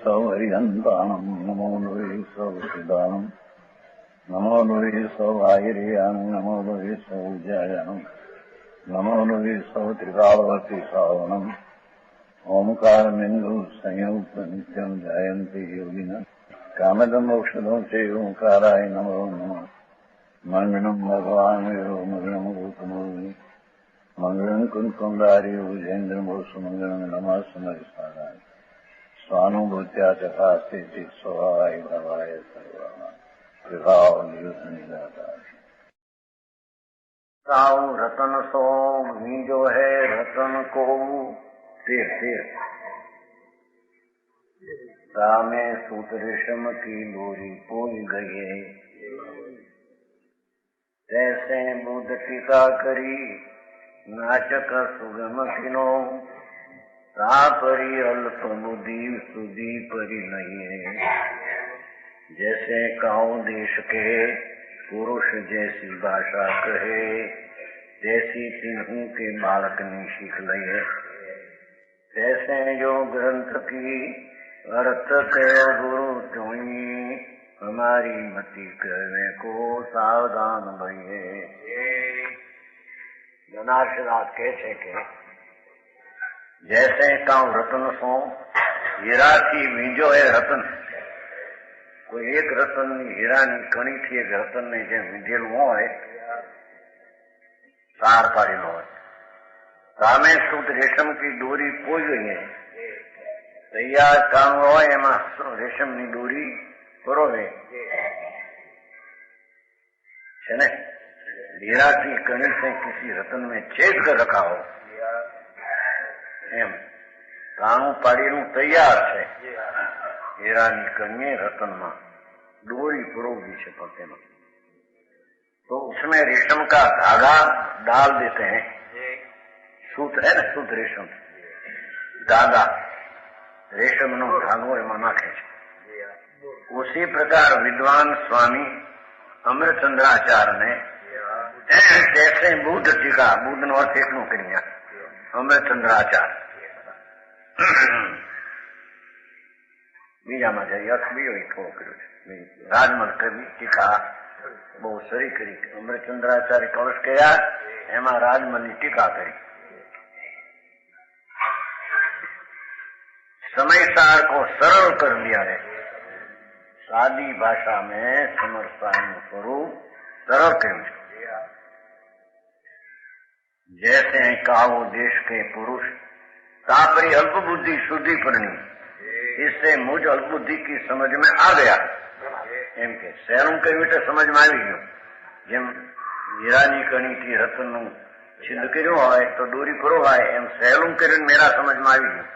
सौ हरिहंताणम् नमो नुवे सौ सिदानम् नमो नुवे सौ आयर्याणम् नमो नुवे सौ जयानम् नमो नुवे सौ त्रिकालवती सावनम् ओंकारमिन्दु संयुक्त नित्यम् जयन्ति योगिनः कामदम् औषधम् च ओंकाराय नमो नमः मंगलम् भगवान् वीरो मंगलम् गौतमोनि मंगलम् कुंकुमधारी भुजेन्द्रमोसु मंगलम् नमः समरिसाराय स्वानुभूत्या चकास्ते स्वभावाय भवाय सर्वाः विभाव निदाताय साऊ रतन सो जो है रतन को तीर रामे सूत रेशम की डोरी पोई गए तैसे बुद्ध टीका करी नाचक सुगम किनो परी अल्प बुद्धि सुधी परी नहीं जैसे काऊ देश के पुरुष जैसी भाषा कहे जैसी तिन्हू के बालक ने सीख लिए तैसे जो ग्रंथ की अर्थ के गुरु चुनी हमारी मति करने को सावधान भइए। जनार्शनाथ कहते के जैसे काऊ रतन सो हीरा थी वींजो है रतन कोई एक रतन हीरा कणी थी एक रतन ने जे वींधेलू होय सार पाड़ेलो होय सामे सूत रेशम की डोरी पोई गई है तैयार काम होय एमा रेशम नी डोरी परोवे है ने हीरा की कणी से किसी रतन में छेद कर रखा हो एम काणू पाड़ेलू तैयार है हीरा नी कणी रतन में डोरी परोवी है पत्ते में तो उसमें रेशम का धागा डाल देते हैं सूत है ना सूत रेशम धागा रेशम नो धागो एम नाखे उसी प्रकार विद्वान स्वामी अमृतचंद्राचार्य ने जैसे बुद्ध टीका बुद्ध नो अर्थ एक करिया अमृतचंद्राचार्य बीजा में जाइए अर्थ भी थोड़ो करो राजमल कवि टीका बहुत सरी करी अमृतचंद्राचार्य कलश कया एमा राजमल की टीका करी समय सार को सरल कर दिया है सादी भाषा में समरसार स्वरूप सरल कर जैसे कावो देश के पुरुष तापरी अल्प बुद्धि शुद्धि करनी इससे मुझ अल्प बुद्धि की समझ में आ गया एम के सहेलू कही तो समझ में आई गयो जेम हीरानी कणी थी रतन नु छिंद कर्यो होय तो डोरी परोवाय एम सहेलू कर मेरा समझ में आई गयो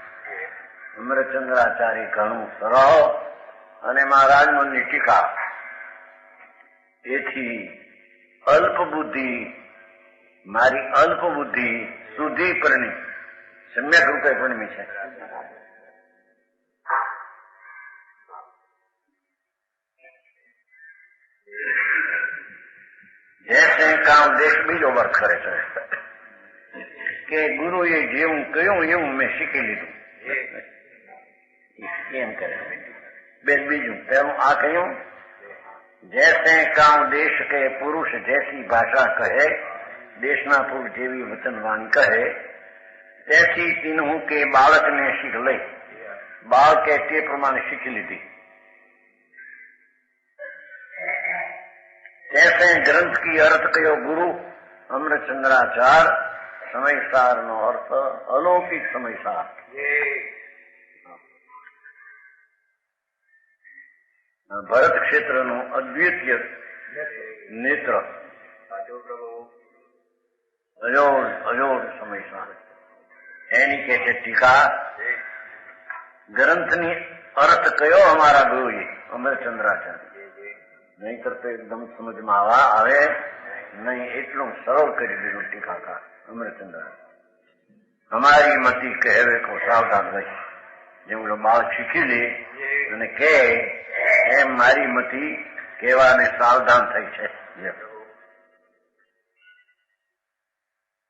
अमृतचंद्राचार्य घणું સરળ અને મહારાજ મનની ટીકા એથી અલ્પ બુદ્ધિ મારી અલ્પ બુદ્ધિ સુધી પરણી સમ્યક રૂપે પરણી છે जैसे काम देश बीजो वर्क करे के गुरुए जेवू कह्યું એવું મેં શીખી લીધું એમ કરે बीजू पहलू आ कहूं जैसे काऊ देश के पुरुष जैसी भाषा कहे देशना पुरुष जेवी वचनवाणी कहे तैसी तीनों के बालक ने सीख ले बाल के ते प्रमाण सीख लीधी जैसे ग्रंथ की अर्थ कहो गुरु अमृतचंद्राचार्य समय सार नो अर्थ अलौकिक समय सार भरत क्षेत्र नो अद्वितीय नेत्र अजोड़ समय सार एनी कहते टीका ग्रंथ नी अर्थ कयो हमारा गुरु जी अमृतचंद्राचार्य नहीं करते एकदम समझ में आवे नहीं एटलू सरल कर दीधु टीकाकार अमृतचंद्राचार्य हमारी मती कहवे को सावधान रही जेवड़ो बाल શીખી લે અને કે એમ મારી મતી કહેવાને સાવધાન થઈ છે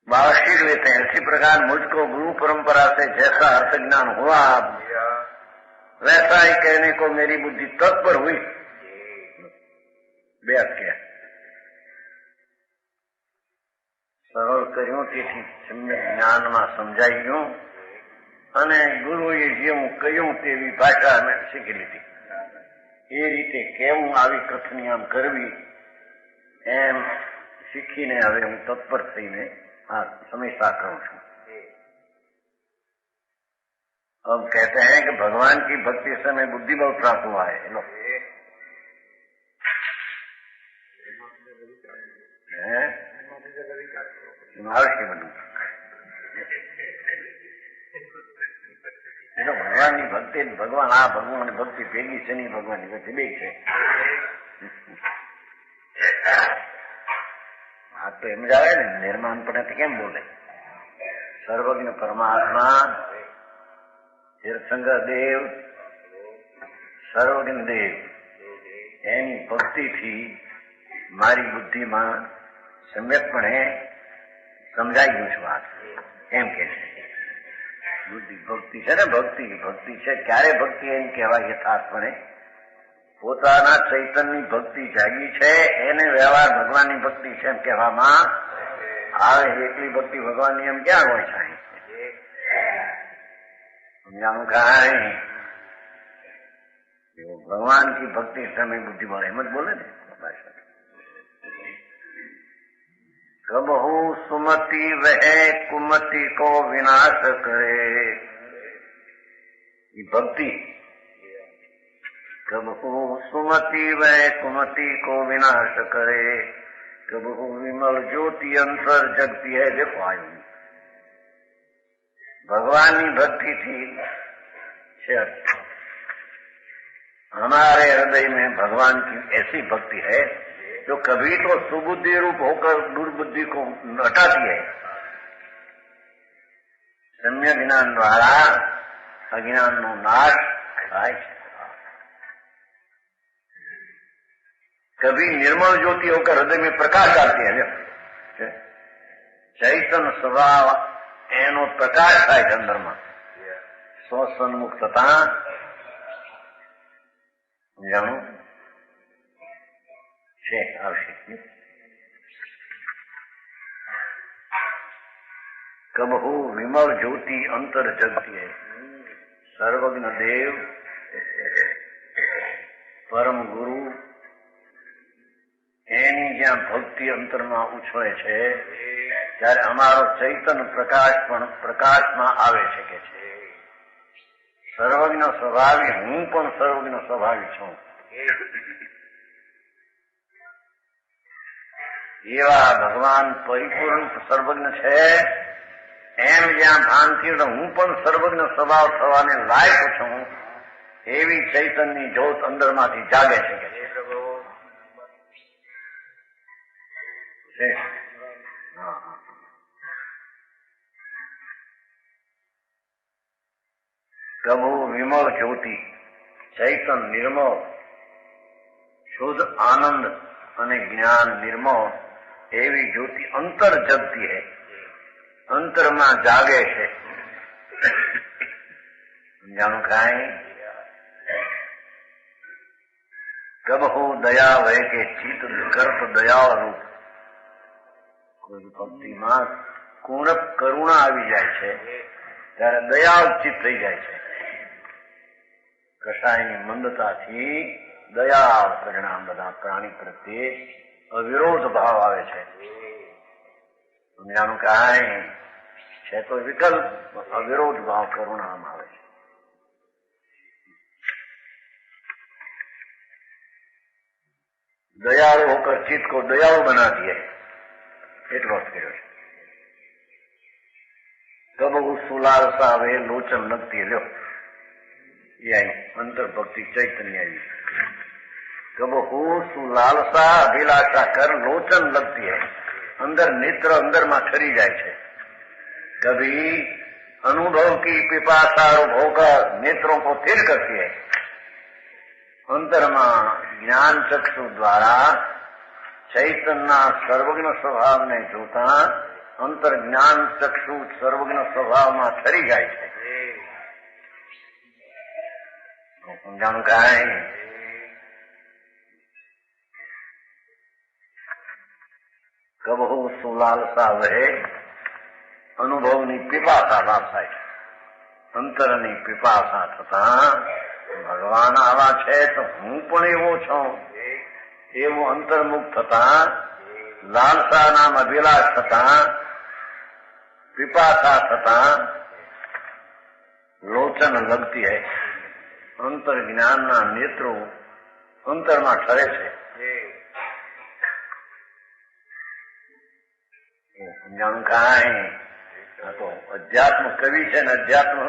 बाल सीख लेते हैं। इसी प्रकार मुझको गुरु परंपरा से जैसा अर्थ ज्ञान हुआ वैसा ही कहने को मेरी बुद्धि तत्पर हुई। बेहद क्या સરળ કર્યું, તેથી સમ્યક જ્ઞાનમાં સમજાઈ ગયું અને ગુરુએ જેવું કહ્યું તેવી ભાષા અમે શીખી લીધી. એ રીતે કેવું આવી કથની આમ કરવી એમ सीखीने હવે હું તત્પર થઈને આ સમીક્ષા કરું છું. अब कहते हैं कि भगवान की भक्ति से मैं बुद्धि बहुत प्राप्त हुआ है. लो अवश्य बनू. भगवान की भक्ति भगवान आ भगवान भक्ति भेगी છે નહીં, ભગવાન ની ભક્તિ બે છે. આ તો એમ જ આવે ને, નિર્માણપણે તો કેમ બોલે. સર્વજ્ઞ પરમાત્મા તીર્થંકર દેવ સર્વજ્ઞ દેવ એની ભક્તિથી મારી બુદ્ધિમાં સમ્યકપણે સમજાઈ ગયું છે વાત એમ કે છે. બુદ્ધિ ભક્તિ છે ને, ભક્તિ ભક્તિ છે. ક્યારે ભક્તિ એમ કહેવાય યથાર્થપણે? પોતાના ચૈતન્યની ભક્તિ જાગી છે એને વ્યવહાર ભગવાનની ભક્તિ છે એમ કહેવામાં આવે. એકલી ભક્તિ ભગવાનની એમ ક્યાં હોય છે? સમજાણું કાંઈ ભગવાન की भक्ति समय बुद्धि वाले मत बोले ने भाषा. कबहू सुमति वह कुमति को विनाश करे. ये भक्ति कबहू सुमति वह कुमति को विनाश करे. कबहू विमल ज्योति अंतर जगती है. देखो आयु भगवान की भक्ति थी हमारे हृदय में भगवान की ऐसी भक्ति है जो कभी तो सुबुद्धि रूप होकर दुर्बुद्धि को हटाती है. सम्यक ज्ञान द्वारा अज्ञान नो नाश થાય છે. कभी निर्मल ज्योति होकर हृदय में प्रकाश डालती है. चैतन्य स्वभाव એનો પ્રકાશ થાય છે અંદરમાં. સ્વસન્મુખ થતા જાણું છે આવશે. કબહુ વિમલ જ્યોતિ અંતર જગતી है. સર્વજ્ઞ દેવ પરમ ગુરુ એની જ્યાં ભક્તિ અંતરમાં ઉછળે છે ત્યારે અમારો ચૈતન્ય પ્રકાશમાં આવે છે કે છે. સર્વજ્ઞ સ્વભાવી હું પણ સર્વજ્ઞ સ્વભાવી છું. એવા ભગવાન પરિપૂર્ણ સર્વજ્ઞ છે એમ જ્યાં ભાનથી હું પણ સર્વજ્ઞ સ્વભાવ થવાને લાયક છું એવી ચૈતન્યની જ્યોત અંદરમાંથી જાગે છે કે છે. કબહુ વિમળ જ્યોતિ ચૈતન નિર્મળ શુદ્ધ આનંદ અને જ્ઞાન નિર્મળ એવી જ્યોતિ અંતર જગતી है. અંતરમાં જાગે છે. જાણું કાંઈ કબહુ દયા વહે કે ચિત્ત વિકલ્પ દયા રૂપ. કોઈ ભક્તિમાં કુણપ કરુણા આવી જાય છે ત્યારે દયા ચિત્ત થઈ જાય છે. કસાયની મંદતાથી દયા પરિણામ બધા પ્રાણી પ્રત્યે અવિરોધ ભાવ આવે છે. સમજાનું કાંઈ છે તો વિકલ્પ અવિરોધ भाव करुणाम આવે છે. दयालु होकर चित्त को दयालु बनाती है. એટલો જ કર્યો છે. કબહુ સુલાલસા આવે લોચન લગતી. લ્યો ये आई अंतर भक्ति चैतन्य आई. कबहू सुलालसा अभिलाषा कर लोचन लगती है. अंदर नेत्र अंदर में ठरी जाए छे. कभी अनुभव की पिपासा होकर नेत्रों को थिर करती है. अंतर में ज्ञान चक्षु द्वारा चैतन्य सर्वज्ञ स्वभाव ने जोता अंतर ज्ञान चक्षु सर्वज्ञ स्वभाव में ठरी जाए छे. સમજાણું કાંઈ કબહુ સુલાલસા વહે અનુભવની પીપાસા ના થાય. અંતરની પીપાસા થતા ભગવાન આવા છે તો હું પણ એવો છું એવું અંતર્મુખ થતા લાલસા નામ અભિલાષ થતા પીપાસા થતા લોચન લગતી હૈ. અંતર જ્ઞાનના નેત્રો અંતરમાં ઠરે છે. સમજાણું કાંઈ આ તો અધ્યાત્મ કવિ છે ને અધ્યાત્મ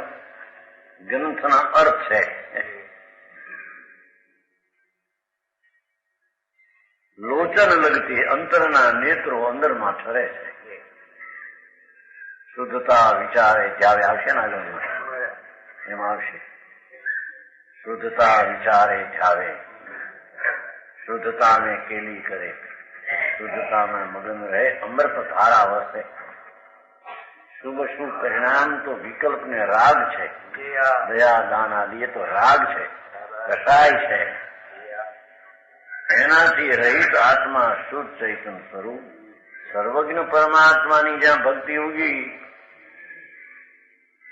ગ્રંથના અર્થ છે. લોચન લગતી અંતરના નેત્રો અંદરમાં ઠરે છે. શુદ્ધતા વિચારે જ્યારે આવશે ને આગળ એમાં આવશે શુદ્ધતા વિચારે જાવે शुद्धता में केली करे शुद्धता में मगन रहे अमृत धारा वसे. शुभ शुभ परिणाम तो विकल्प ने राग है. दया दान आदि तो राग है कषाय है. एनाथी रहित आत्मा शुद्ध चैतन्य स्वरूप सर्वज्ञ परमात्मा नी ज्यां भक्ति होगी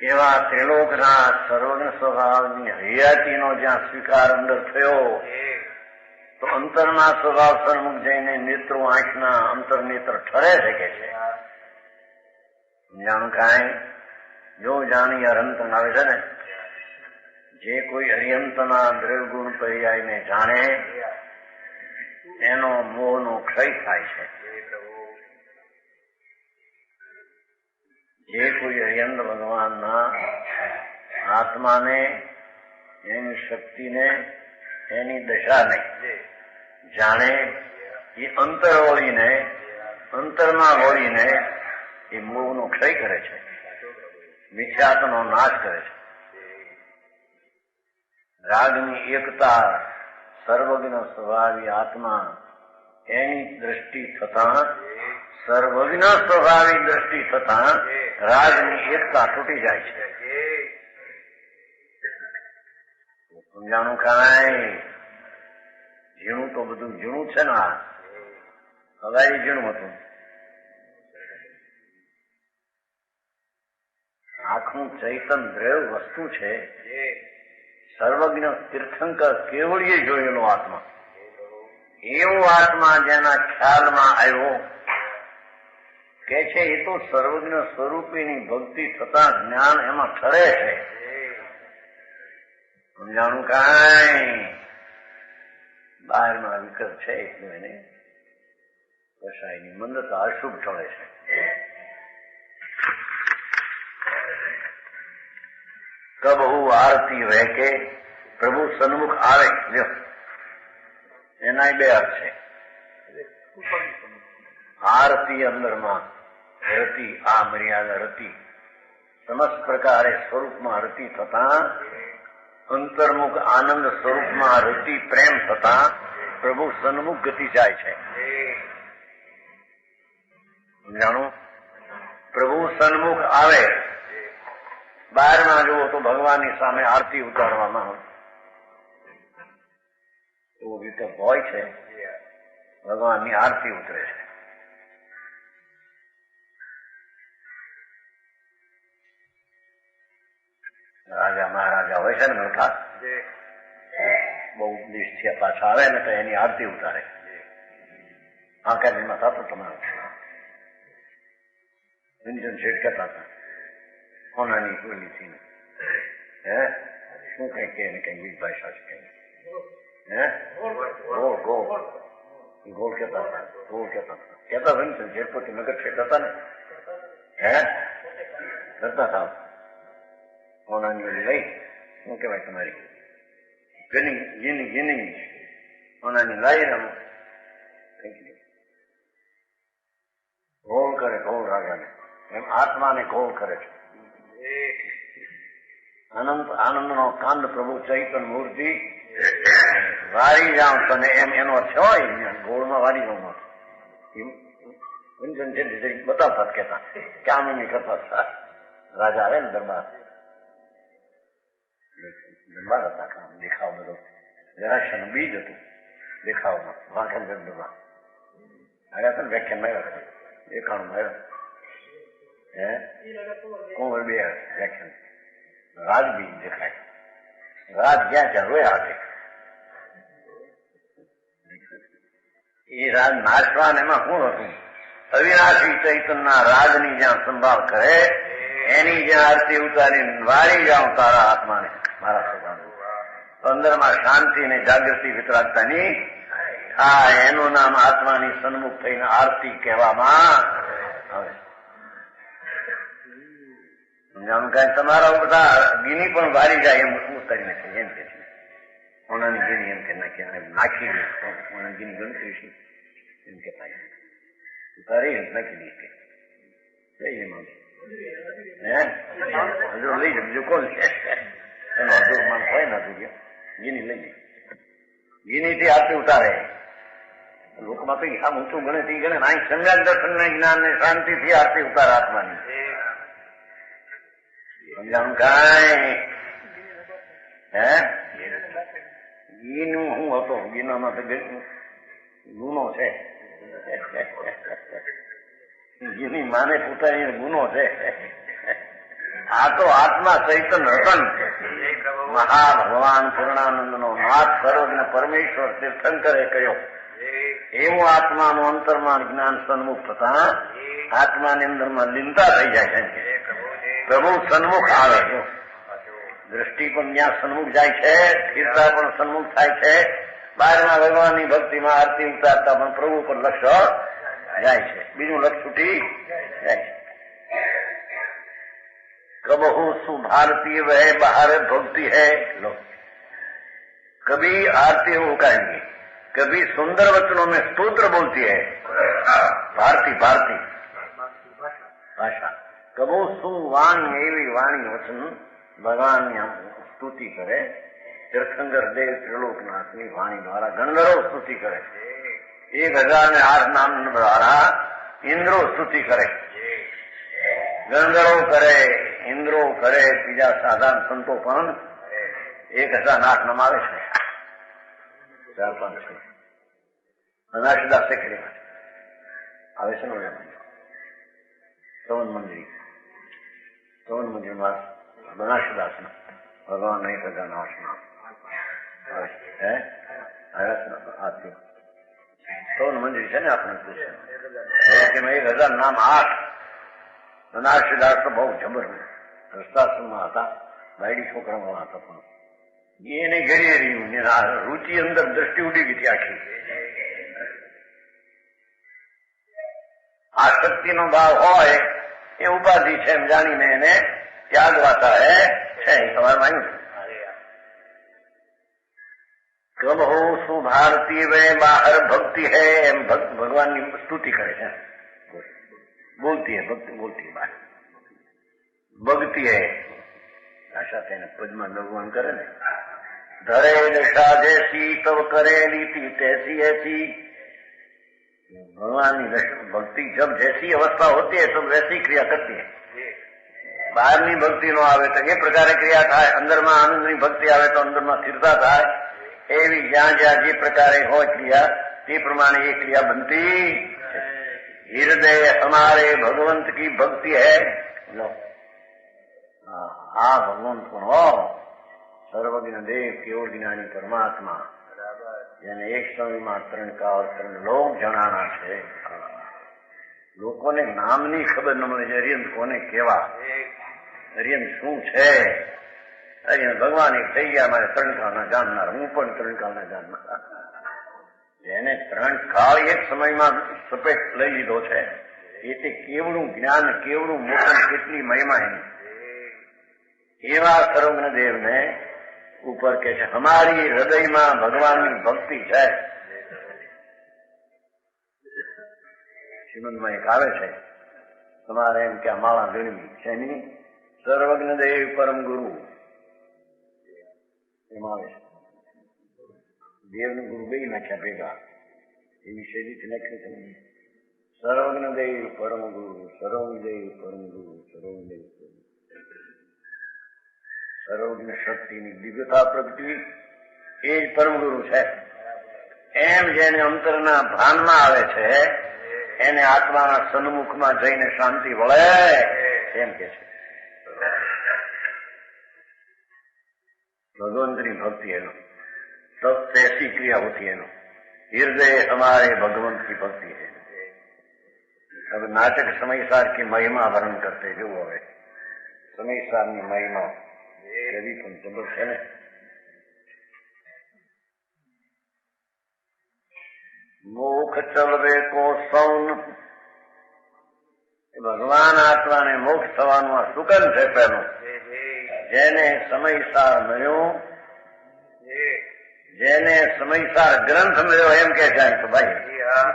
एवा त्रिलोकना सर्वज्ञ स्वभावनी हरियातीनो ज्यां स्वीकार अंदर थयो तो अंतરના સ્વભાવ સન્મુખ જઈને નેત્રો આંખના અંતર નેત્ર ઠરે શકે છે. જાણું કાંઈ જો જાણી અરંત આવે છે ને જે કોઈ અરિયંતના દ્રવ્યગુણ પર્યાયને જાણે એનો મોહનો ક્ષય થાય છે. જે કોઈ અરિયંત ભગવાનના આત્માને એની શક્તિને એની દશાને જાણે એ અંતર વળીને અંતરમાં વળીને એ મોહનો ક્ષય કરે છે. મિથ્યાત્વનો નાશ કરે છે. રાગની એકતા સર્વજ્ઞ સ્વભાવી આત્મા એની દ્રષ્ટિ થતા સર્વજ્ઞ સ્વભાવી દ્રષ્ટિ થતા રાગની એકતા તૂટી જાય છે. સમજાણું કાંઈ ઝીણું તો બધું ઝીણું છે ને. હવાઈ ઝીણું હતું. આખું ચૈતન દ્રવ્ય વસ્તુ છે. સર્વજ્ઞ તીર્થંકર કેવળીએ જોયેલો આત્મા એવો આત્મા જેના ખ્યાલમાં આવ્યો કે છે એ તો સર્વજ્ઞ સ્વરૂપીની ભક્તિ થતા જ્ઞાન એમાં ઠરે છે. સમજાણું કાંઈ બહારમાં વિકલ્પ છે એટલું એને કશાયની મંદતા અશુભ ટળે છે. કબ હું આરતી વહે કે પ્રભુ સન્મુખ આવે એના બે અર્થ છે. આરતી અંદરમાં રતિ આ મર્યાદા રતિ સમસ્ત પ્રકારે સ્વરૂપમાં રતિ થતા અંતર્મુખ આનંદ સ્વરૂપમાં રતિ પ્રેમ થતા પ્રભુ સન્મુખ ગતિ જાય છે. જાણો પ્રભુ સન્મુખ આવે બહારમાં જુઓ તો ભગવાનની સામે આરતી ઉતારવામાં એવો વિકલ્પ હોય છે. ભગવાનની આરતી ઉતરે છે. રાજા મહારાજા હોય છે ને મોટા બહુ ઉપદેશ થયા પાછા આવે ને તો એની આરતી ઉતારે. આકાશમાં થતો તમારો શેઠ કહેતા હતા કોનાની કોઈની થી હે શું કઈ કે કઈ બીજ ભાષા છે હે ગોળ ગોળ ગોળ કહેતા હતા ગોળ કહેતા હતા કહેતા હતા ને જેટપતિ નગર શેઠ હતા ને હે કરતા હતા કોનાની લઈ શું કહેવાય તમારી ગિનિંગ ગિનિંગ ગિનિંગ કોનાની લાઈને ગોળ કરે ગોળ રાગાને એમ આત્માને ગોળ કરે છે. અનંત આનંદનો કાંડ પ્રભુ ચૈતન મૂર્તિ વારી જાઉં તને એમ એનો અર્થ હોય ગોળમાં વારી જાઉં બતાવતા કેતા કામ નહીં કરતા રાજા આવે ને દરબાર દરબાર હતા કામ દેખાવ બધો જરાક્ષનું બીજ હતું દેખાવમાં વાંખન ગરબા આવ્યા હતા ને વ્યાખ્યાન આવ્યા એકાણું આવ્યા હે કોમર બે વ્યાખ્યાન રાજ બીજ દેખાય રાજ ક્યાં ત્યાં રોયા છે એ રાજ નાશવાન એમાં શું હતું અવિનાશી ચૈતનના રાજની જ્યાં સંભાળ કરે એની જ્યાં આરતી ઉતારી વાળી જાઉં તારા આત્માને મારા સ્વભાવ અંદરમાં શાંતિ ને જાગૃતિ વિતરાગતાની આ એનું નામ આત્માની સન્મુખ થઈને આરતી કહેવામાં આવે સમજાણું કઈ તમારા બધા ગીની પણ વાળી જાય એમ ઉતારી નાખે એમ કે છે ઓનાની ગીની એમ કે નાખી દે ઓનાની ગીની ગણતરી છે એમ કે ઉતારી નાખી દે એમાં હજુ લઈ જાય બીજું કોણ છે એનો હજુ માન હોય ના જોઈએ ગીની લઈ જાય ગીની થી આરતી ઉતારે લોકમાં તો આમ ઊંચું ગણે તે ગણે અહીં સમ્યક દર્શન ને જ્ઞાન ને શાંતિ થી આરતી ઉતાર આત્માની સમજાણું કાંઈ હે ઘીનું શું હતો ગીનામાં તો ગુનો છે ઘીની માને પોતાની ગુનો છે આ તો આત્મા ચૈતન રતન મહા ભગવાન પૂર્ણાનંદ નો નાથ સર્વજ્ઞ પરમેશ્વર તીર્થંકરે કહ્યો એવું આત્માનું અંતરમાં જ્ઞાન સન્મુખ થતા આત્માની અંદરમાં લીનતા થઈ જાય છે પ્રભુ સન્મુખ આવે છે દ્રષ્ટિ પણ જ્યાં સન્મુખ જાય છે સ્થિરતા પણ સન્મુખ થાય છે બહારમાં ભગવાનની ભક્તિમાં આરતી ઉતારતા પણ પ્રભુ પર લક્ષ્ય જાય છે બીજું લક્ષ્ય છૂટી જાય છે कबहू सुभारती वह बाहर भक्ति है लो कभी आरती वो कहेंगे कभी सुंदर वचनों में स्तोत्र बोलती है भारती भारती भाषा कबो सुवाणी एवी वाणी वचन भगवान स्तुति करे तीर्थंकर देव त्रिलोकनाथनी वाणी द्वारा गणधरो स्तुति करे 1008 नाम द्वारा इंद्रो स्तुति करे ગણધરો કરે ઇન્દ્રો કરે બીજા સાધારણ સંતો પણ 1008 નામ આવે છે 4-5 છે અનાશદાસે કરી આવે છે ને શ્રવણ મંદિરમાં અનાશદાસના ભગવાન 1008 નામ આવે છે આથી શ્રવણ મંદિર છે ને આપણે પૂછે 1008 નામ 8 અનાશદાસ તો બહુ જબર રસ્તાશ્રમમાં હતા બાયડી છોકરામાં હતા પણ એને ઘરે રહ્યું રૂચિ અંદર દ્રષ્ટિ ઉડી ગઈ હતી આખી આ શક્તિનો ભાવ હોય એ ઉપાધિ છે એમ જાણીને એને ત્યાગવાતા છે સવારમાં આવ્યું કબ હો શું ભારતી વે બહાર ભક્તિ હૈ એમ ભગવાનની સ્તુતિ કરે છે बोलती है भक्ति बोलती है बात भक्ति है आशा थे पद्मा भगवान करे ने धरे दशा जैसी तब करे रीति तैसी ऐसी भगवान की भक्ति जब जैसी अवस्था होती है तब वैसी क्रिया करती है બહારની ભક્તિ નો આવે તો એ પ્રકારે ક્રિયા થાય અંદરમાં આનંદની ભક્તિ આવે તો અંદરમાં સ્થિરતા થાય એવી જ્યાં જ્યાં જે પ્રકારે હોય ક્રિયા તે પ્રમાણે એ ક્રિયા બનતી हृदय हमारे भगवंत की भक्ति है लो हाँ भगवंत कौन हो सर्वज्ञ देव केवल ज्ञानी परमात्मा જેને એક સમયમાં 3 કાળ 3 લોક જણાના છે લોકોને નામની ખબર ન મળે અરિયંત કોને કેવા અરિયંત શું છે અરિયંત ભગવાન એક થઈ ગયા મારે 3 કાળના જાણનાર હું પણ 3 કાળના જાણનાર જેને 3 કાળ એક સમયમાં સપેટ લઈ લીધો છે એ તે કેવડું જ્ઞાન કેવડું મોટું કેટલી મહિમા એની એવા સર્વજ્ઞ દેવને ઉપર કે છે અમારી હૃદયમાં ભગવાનની ભક્તિ છે શ્રીમદમાં એક આવે છે તમારે એમ કે આ માળા ગણવી છે એની સર્વજ્ઞ દેવ પરમ ગુરુ એમાં આવે છે દેવને ગુરુ બે નાખ્યા ભેગા એવી શૈલીથી લખ્યું છે સર્વજ્ઞ દેવ પરમ ગુરુ સર્વજ્ઞ દેવ પરમ ગુરુ સર્વજ્ઞ દેવ સર્વજ્ઞ શક્તિની દિવ્યતા પ્રગટી એ જ પરમ ગુરુ છે. એમ જેને અંતરના ભાનમાં આવે છે એને આત્માના સન્મુખમાં જઈને શાંતિ વળે એમ કે છે. भगवंतनी भक्ति है, तब से ऐसी क्रिया होती है. हृदय हमारे भगवंत की भक्ति है. अब नाटक समयसार की महिमा वर्णन करते जो હવે સમયસારની મહિમા એવી પણ જબર છે ને. મોક્ષ ચલવે કો સૌન, ભગવાન આત્માને મોક્ષ થવાનું આ સુકન છે. પહેલું જેને સમયસાર મળ્યો, જેને સમયસાર ગ્રંથ મળ્યો એમ કે છે તો ભાઈ. હા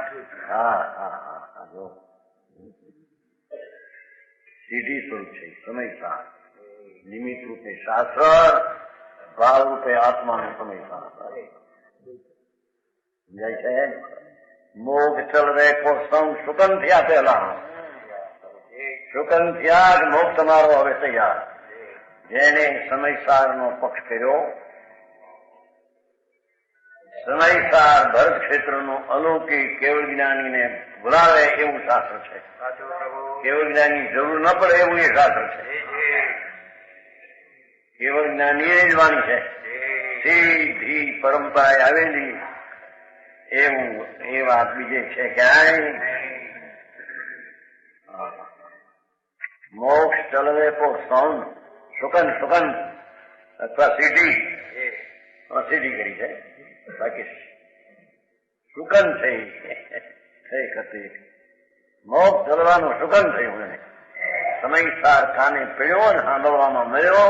હા હા, જો સીધી સ્વરૂપ છે સમયસાર. નિમિત્ત રૂપે શાસ્ત્ર, ભાવ રૂપે આત્માનું સમયસાર સમજાય છે. મોક્ષ ચલવે કો સૌ, શુકન થયા પહેલા, શુકન થયા કે મોક્ષ તમારો હવે તૈયાર. જેને સમયસારનો પક્ષ કર્યો, સમયસાર ભરત ક્ષેત્રનો અલૌકિક કેવળ જ્ઞાનીને બોલાવે એવું શાસ્ત્ર છે. કેવળ જ્ઞાની જરૂર ન પડે એવું એ શાસ્ત્ર છે. કેવળ જ્ઞાની જ વાણી છે, સીધી પરંપરાએ આવેલી એવું એ વાત બીજે છે ક્યાંય. મોક્ષ ચલવે કો સૌન, શુકન શુકન અથવા સીધી સીધી કરી છે, બાકી શુકન છે. મોક્ષ ચલવાનું શુકન થયું એને સમયસાર કાને પીડ્યો ને સાંભળવામાં મળ્યો.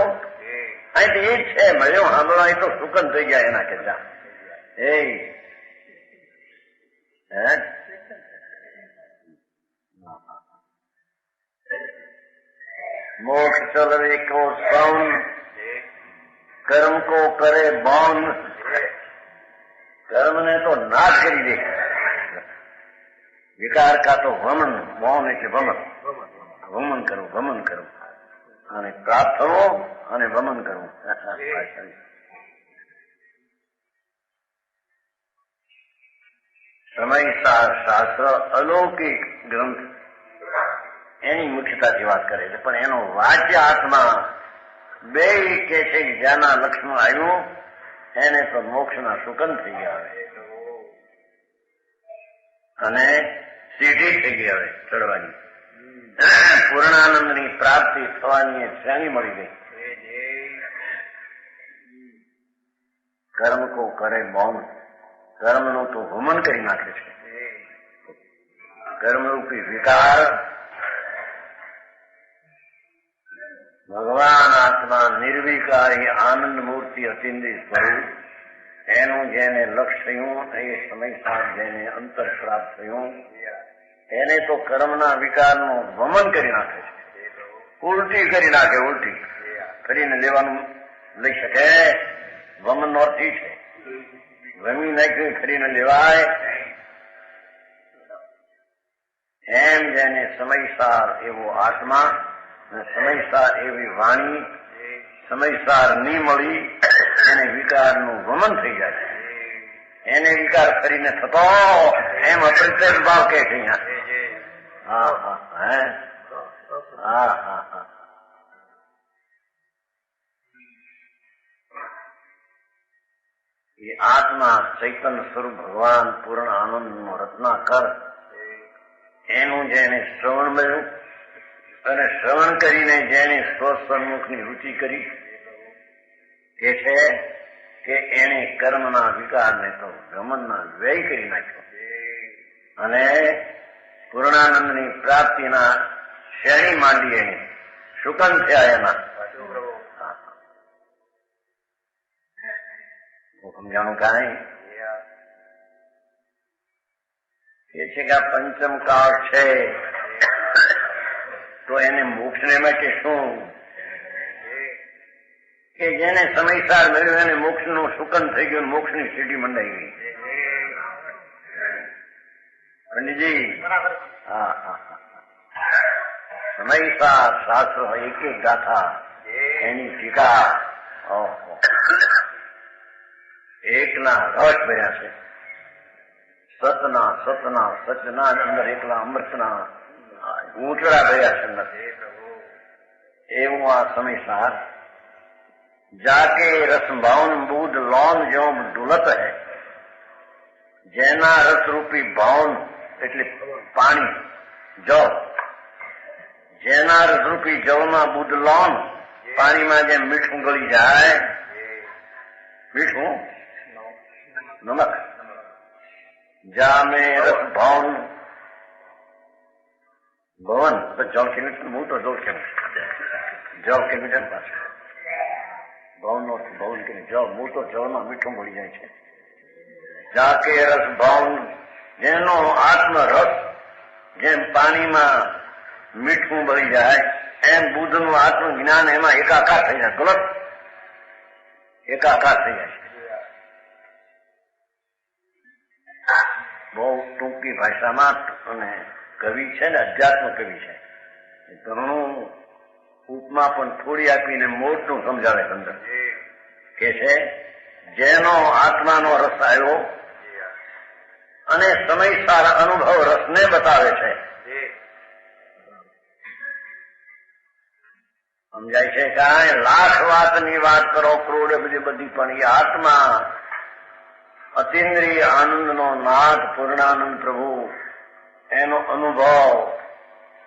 અહીંથી એ જ છે, મળ્યો સાંભળવા એ તો શુકન થઈ ગયા એના કેટલા. मोक्ष चलवे को सौन, कर्म को करे बौन. कर्म ने तो नाश કરી દે. વિકાર કા તો વમન, મૌન એટલે વમન. વમન કરવું, વમન કરવું અને પ્રાપ્ત થવો અને વમન કરવું. સમયસાર શાસ્ત્ર અલૌકિક ગ્રંથ એની મુખ્યતાથી વાત કરે છે, પણ એનો વાચ્ય આત્મા બે કે છે કે જ્યાંના લક્ષમાં આવ્યું એને તો મોક્ષના શુકન થઈ ગયા હવે અને સીધી થઈ ગઈ હવે ચડવાની. પૂર્ણાનંદની પ્રાપ્તિ થવાની શ્રેણી મળી ગઈ. કર્મ કો કરે મૌન, કર્મનું તો હુમન કરી નાખે છે. કર્મરૂપી વિકાર ભગવાન આત્મા નિર્વિકારી આનંદ મૂર્તિ અતિન્દ્રિય સ્વરૂપ એનું જેને લક્ષ થયું, એ સમયસાર જેને અંતર પ્રાપ્ત થયું એને તો કર્મના વિકારનું વમન કરી નાખે છે. ઉલટી કરી નાખે, ઉલટી કરીને લેવાનું લઈ શકે. વમન અર્થી છે, વમી નાખ્યું કરીને લેવાય. એમ જેને સમયસાર એવો આત્મા, સમયસાર એવી વાણી સમયસાર ની મળી એને વિકારનું વમન થઈ જાય છે. એને વિકાર કરીને થતો એમ અપ્રત્યક્ષ ભાવ કે છે અહીંયા. હા હા હા હા હા. એ આત્મા ચૈતન્ય સ્વરૂપ ભગવાન પૂર્ણ આનંદનો રત્નાકર એનું જેને શ્રવણ મળ્યું અને શ્રવણ કરીને જેને સ્વસન્મુખની રુચિ કરી કે છે કે એને કર્મના વિકારને તો ગમનના વ્યય કરી નાખ્યો અને પૂર્ણાનંદની પ્રાપ્તિના શ્રેણી માંડી એને શુકન થયા એના. સમજાણું કાંઈ એ છે કે આ પંચમ કાળ છે તો એને મોક્ષને માટે શું કે જેને સમયસાર મળ્યું એને મોક્ષનું શુકન થઈ ગયું, મોક્ષની સીડી મંડાઈ ગઈ. પંડિતજી હા હા સમયસાર શાસ્ત્ર એક એક ગાથા એની ટીકા એકલા રસ ભર્યા છે. સતના સચના અંદર એકલા અમૃતના ઊંચડા ભર્યા છે અંદર. એવું આ સમયસાર જાકે રસભાવન બુધ લોન જો ડુલત હૈ, જેના રસરૂપી ભાવન એટલે પાણી જવ, જેના રસરૂપી જવમાં બુધ લોન પાણીમાં જેમ મીઠું ગળી જાય, મીઠું નમક, જા મેં રસ ભાવન ભવન તો જળ કે મીઠું, હું તો જળ કે જળ કે મીઠા પાસે ભવન નો ભવન કે જળ, હું તો જળમાં મીઠું મળી જાય છે. જાકે રસ ભાવન, જેનો આત્મરસ જેમ પાણીમાં મીઠું ભળી જાય એમ બુદ્ધનું આત્મજ્ઞાન એમાં એકાકાર થઈ જાય. ગલત એકાકાર થઈ જાય છે. બહુ ટૂંકી ભાષામાં, અને કવિ છે ને અધ્યાત્મ કવિ છે, ઘણું ઉપમા પણ થોડી આપીને મોટું સમજાવે અંદર. કે છે જેનો આત્માનો રસ આવ્યો અને સમયસાર અનુભવ રસને બતાવે છે. સમજાય છે? કાંઈ લાખ વાતની વાત કરો, કરોડ બધી, પણ એ આત્મા અતિન્દ્રિય આનંદનો નાથ પૂર્ણાનંદ પ્રભુ, એનો અનુભવ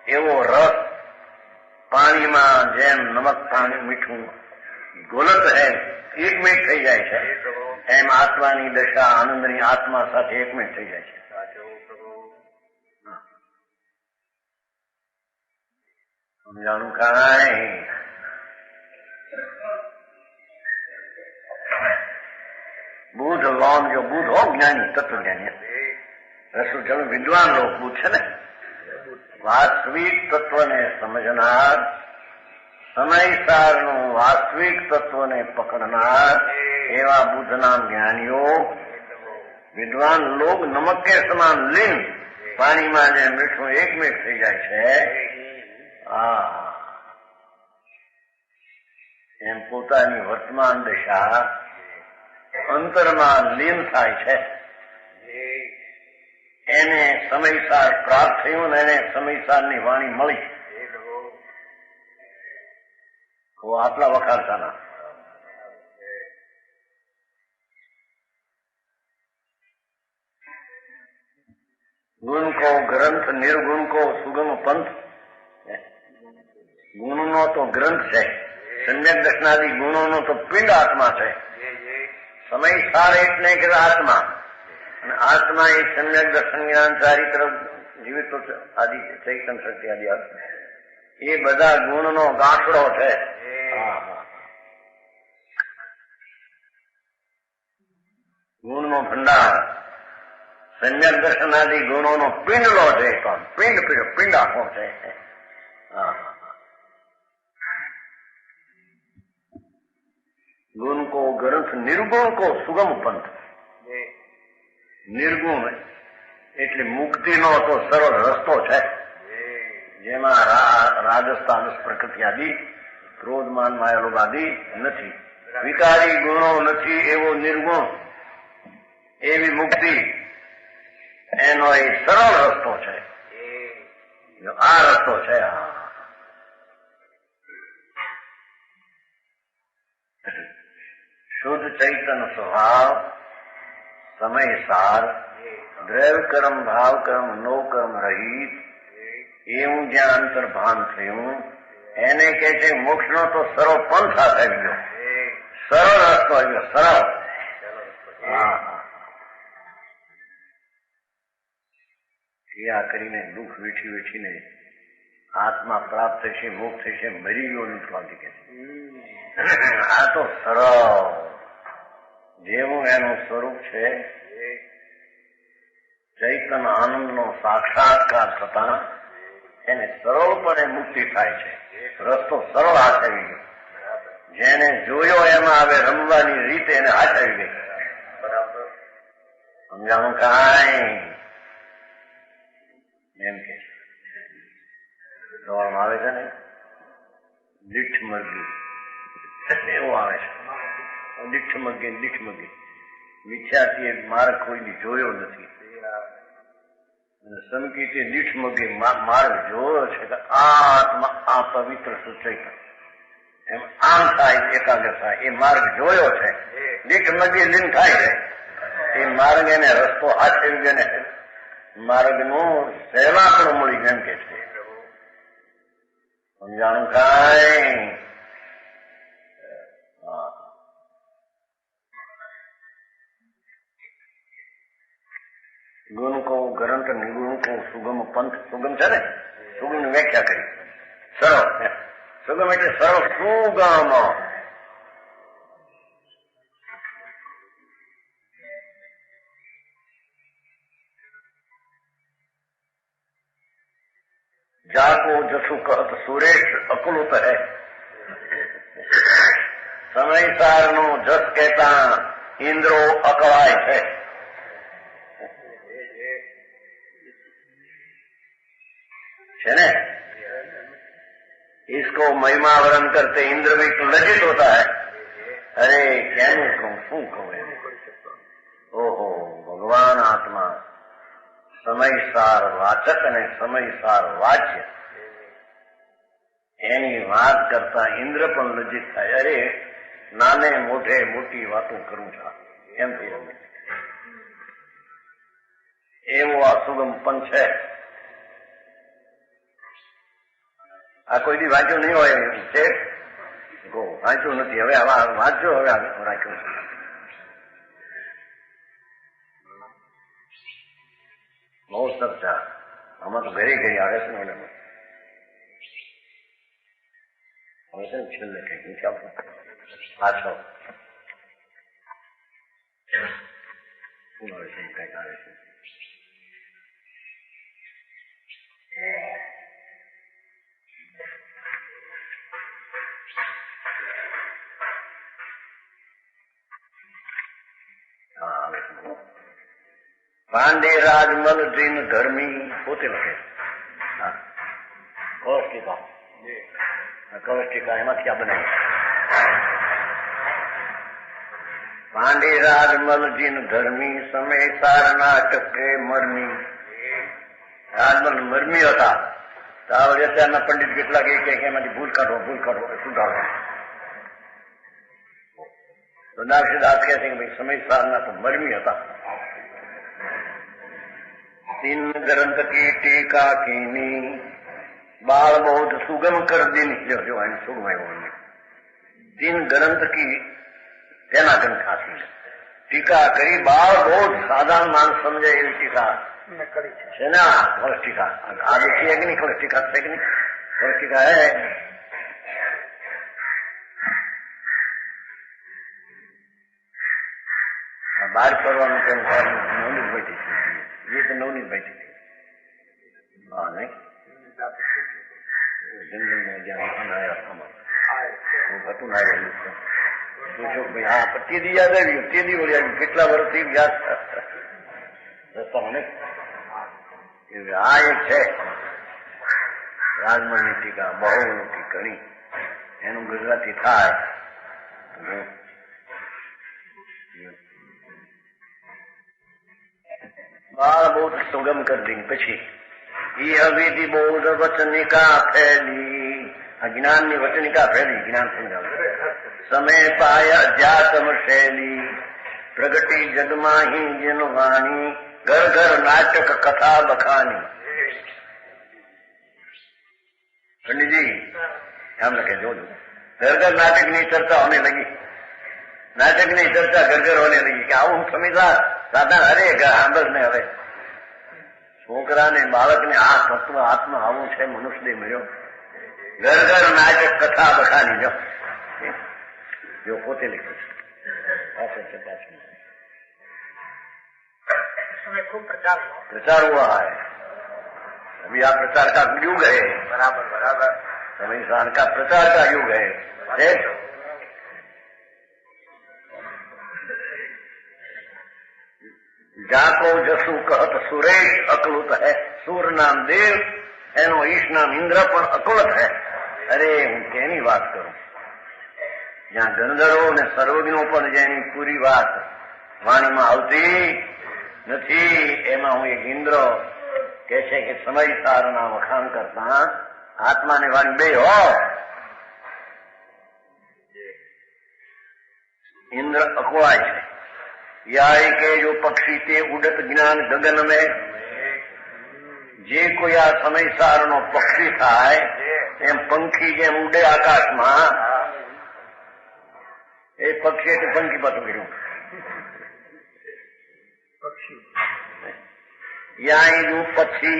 એવો રસ પાણીમાં જેમ નમક પાણી મીઠું ગોલત હે એકમેક થઈ જાય છે, એમ આત્માની દશા આનંદની આત્મા સાથે એકમેક થઈ જાય છે. સમજાણું? કાંઈ બુધ લોન જો બુધ હો જ્ઞાની તત્વજ્ઞાની, રસુ ચલો વિદ્વાન લોક બુધ છે ને, વાસ્તવિક તત્વને સમજનાર, સમયસારનું વાસ્તવિક તત્વને પકડનાર એવા બુદ્ધ નામ જ્ઞાનીઓ, વિદ્વાન લોક નમક કે સમાન લીન પાણીમાં જે મીઠું એકમેક થઈ જાય છે, એમ પોતાની વર્તમાન દશા અંતરમાં લીન થાય છે. એને સમયસાર પ્રાપ્ત થયું ને એને સમયસારની વાણી મળી. આટલા વખાણતાના ગુણ કો ગ્રંથ, નિર્ગુણ કો સુગમ પંથ. ગુણનો તો ગ્રંથ છે, સમ્યક દર્શનાદિ ગુણોનો તો પિંડ આત્મા છે. સમયસાર એટલે કે આત્મા, અને આત્મા એ સમ્યક દર્શન જ્ઞાન ચારિત્ર જીવિત આદિ ચૈતન શક્તિ આદિ એ બધા ગુણનો ગાંઠડો છે. ગુણનો ભંડાર, સમ્યક દર્શન આદિ ગુણોનો પિંડલો છે. પિંડ આખો છે. ગુણ કો ગ્રંથ, નિર્ગુણ કો સુગમ પંથ. નિર્ગુણ એટલે મુક્તિનો તો સરળ રસ્તો છે, જેમાં રાજસ્થાન પ્રકૃતિ આદિ ક્રોધમાન માયાલોભ આદિ નથી, વિકારી ગુણો નથી, એવો નિર્ગુણ, એવી મુક્તિ, એનો એ સરળ રસ્તો છે. આ રસ્તો છે. શુદ્ધ ચૈતન સ્વભાવ, સમયસાર, દ્રવ્ય કર્મ ભાવ કર્મ નો કર્મ રહિત, એવું જ્યાં અંતર્ભાન થયું એને કે છે મોક્ષનો તો સરળ પંથ આવી ગયો, સરળ રસ્તો આવ્યો, સરળ. ક્રિયા કરીને દુઃખ વેઠીને આત્મા પ્રાપ્ત થશે, મુક્ત થશે, મરી ગયો નથી કે આ તો સરળ, જેવું એનું સ્વરૂપ છે. ચૈતન આનંદનો સાક્ષાત્કાર થતા એને સરળપણે મુક્તિ થાય છે. રસ્તો સરળ હાથ આવી ગયો, જેને જોયો એમાં હવે રમવાની રીતે એને હાથ આવી ગઈ. બરાબર સમજાણું? કાંઈ એમ કે દોડમાં આવે છે ને લીઠ મરજી, એવું આવે છે. દીઠમગી મિથ્યાથી માર્ગ કોઈની જોયો નથી. સંકિતે દીઠમગી માર્ગ જોયો છે કે આ આત્મા આ પવિત્ર સૂચય એમ આમ થાય એકાગ્ર થાય એ માર્ગ જોયો છે. દીઠમગી લીન થાય છે એ માર્ગ એને રસ્તો આચરી ગયો ને માર્ગ નું સહેલા પણ મળી જેમ કે છે. સમજાણું કાંઈ ગુણ કો ગ્રંથ નિગુણ કો સુગમ પંથ. સુગમ છે ને, સુગમ ની વ્યાખ્યા કરી સરળ. સુગમ એટલે સરળ. સુગમ जाको जसु कहत सुरेश अकुलुत है. સમયસાર નું જસ કહેતા ઇન્દ્રો અકળાય છે. છે ને, इसको महिमावरण करते इंद्र भी लज्जित होता है. अरे ક્યાંનું કહું, શું કહું એને. ઓહો, ભગવાન આત્મા સમયસાર વાચક અને સમયસાર વાચ્ય એની વાત કરતા ઇન્દ્ર પણ લજ્જિત થાય. અરે નાને મોઢે મોટી વાતો કરું છું એમ થઈ રહ્યું. એવો આ સુગમ પણ છે. આ કોઈ દી વાંચ્યું નહીં હોય છે. વાંચ્યું નથી. હવે વાંચજો. હવે રાખ્યું છે. બહુ ચર્ચા આમાં તો ઘરે ઘરે આવે છે ને. હવે છે ને છેલ્લે કઈક નથી આવતું. પાછો શું આવે છે? કઈક આવે છે. પાંડે રાજમલ જીન ધર્મી પોતે લખે. કૌષ્ટિકા એમાંથી આ બનાવી. પાંડે રાજમલ જીન ધર્મી સમય સારના ટકે મરમી. રાજમલ મરમી હતા. અત્યારના પંડિત કેટલા કે એમાંથી ભૂલ કાઢો સુધારો. તો નાગદાસ કહે છે કે ભાઈ સમય સારના તો મરમી હતા. तीन ग्रंथ की टीका कीनी बाल बहुत सुगम कर देनी. जो सुगम है तीन ग्रंथ की तेना ग्रंथ थी टीका કરી. બાળ બહુ સાધારણ માણસ સમજે એવી ટીકા છે ને. ફરસ ટીકા આ દેખીએ કે નહીં? ફરસ ટીકા છે કે નહીં? ફરસ ટીકા હે. બહાર ફરવાનું કેમ નવનીત બેઠી છે. ये तो नवनीत बैठी थी. हाँ नहीं जंगल में ज्યાં आया હું હતું ના રહ્યું છે. પૂછો ભાઈ હા પટ્ટી યાદ આવ્યું. તે દી વળી આવ્યું. કેટલા વર્ષથી યાદ રસ્તામાં નહીં. આ એક છે રાજમલની ટીકા. બહુ મોટી ઘણી. એનું ગુજરાતી થાય बाल बहुत सुगम कर दी. પછી यह विधि बोध वचनिका फैली. अज्ञान ની वचनिका फैली. ज्ञान समझावे. समय पाय अध्यात्म शैली प्रगति जगमा ही जन वाणी घर घर नाटक कथा बखानी. पंडितजी हम लगे जो घर घर नाटक ની ચર્ચા होने लगी. नाटक ની चर्चा घर घर होने लगी. કે આવું સમજતા સાધન અરે સાંભળ ને. હવે છોકરાને બાળકને આ તત્વ આત્મા આવું છે મનુષ્ય મળ્યો. ઘર ઘર નાટક કથા બખાની. જો પોતે લખ્યું છે. खूब प्रचार हुआ है. अभी आप प्रचार का युग है. बराबर समय इंसान का प्रचार का युग है. જાકો જસુ કહત સુરેશ અકલુત હૈ. સૂર નામ દેવ, એનો ઈશ નામ ઇન્દ્ર પણ અકુલત હૈ. અરે હું કેની વાત કરું. જ્યાં ગંધર્વો અને સર્વજ્ઞો પણ જેની પૂરી વાત વાણીમાં આવતી નથી, એમાં હું એક ઇન્દ્ર કે છે કે સમય સારના વખાણ કરતા આત્માને વાણી બે હો. इंद्र अखवाय है या के जो पक्षी ते उड़त ज्ञान गगन में जे कोई आ समय सार नो पक्षी थाय एम पंखी जेम उड़े आकाश में ए पक्षी तो पंखी पाछू गयो या जो पक्षी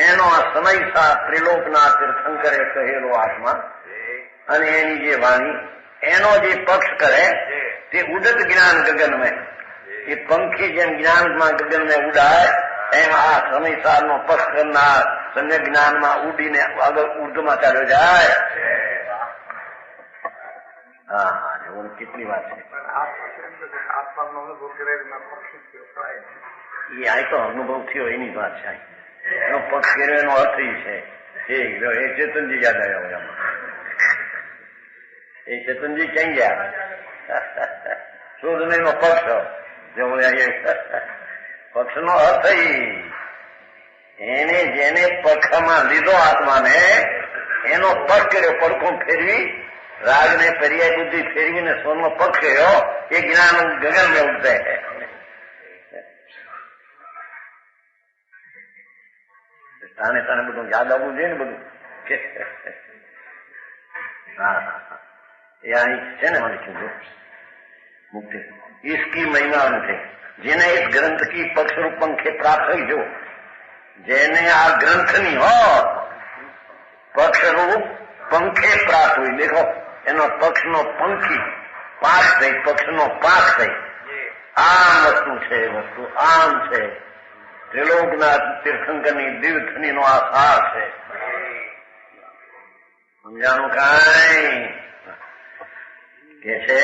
एनो आ समय सार त्रिलोकना तीर्थंकरे कहेलो आत्मा अने एनी जे वाणी एनो जे पक्ष करे ते उड़त ज्ञान गगन में ये पंखी जेम ज्ञान में गगन में उड़ाए एम आ समय सार नो पक्ष करना सम्यक ज्ञान में उड़ी ने अगर उर्दू में चलो जाए. हाँ हाँ कितनी बात है ये आई तो अनुभव थी एनी बात है. एनो पक्ष करे एनो अर्थ ही है ये चेतन जी याद आया એ ચેતનજી ક્યાં ગયા શોધને નો પક્ષ જો પક્ષ નો અર્થ એને જેને પક્ષમાં લીધો આત્માને એનો પક્ષ કર્યો પડખું ફેરવી રાગને પર્યાય બુદ્ધિ ફેરવીને સ્વનો પક્ષ કર્યો એ જ્ઞાન ગગન में उठते है. તાને તાને બધું યાદ આવવું જોઈએ ને બધું. हाँ यहाँ है ना हमारी चीजों मुक्ति इसकी महिमा थे जेने इस ग्रंथ की पक्ष रूप पंखे प्राप्त हुई जो जेने आ ग्रंथ नहीं हो पक्ष रूप पंखे प्राप्त हुई. देखो एनो पक्ष नो पंखी पाक थी पक्ष नो पाक थी आम वस्तु है वस्तु आम है त्रिलोकना तीर्थंकરની દીર્ઘની નો આસાર છે. સમજાણું કાંઈ કે છે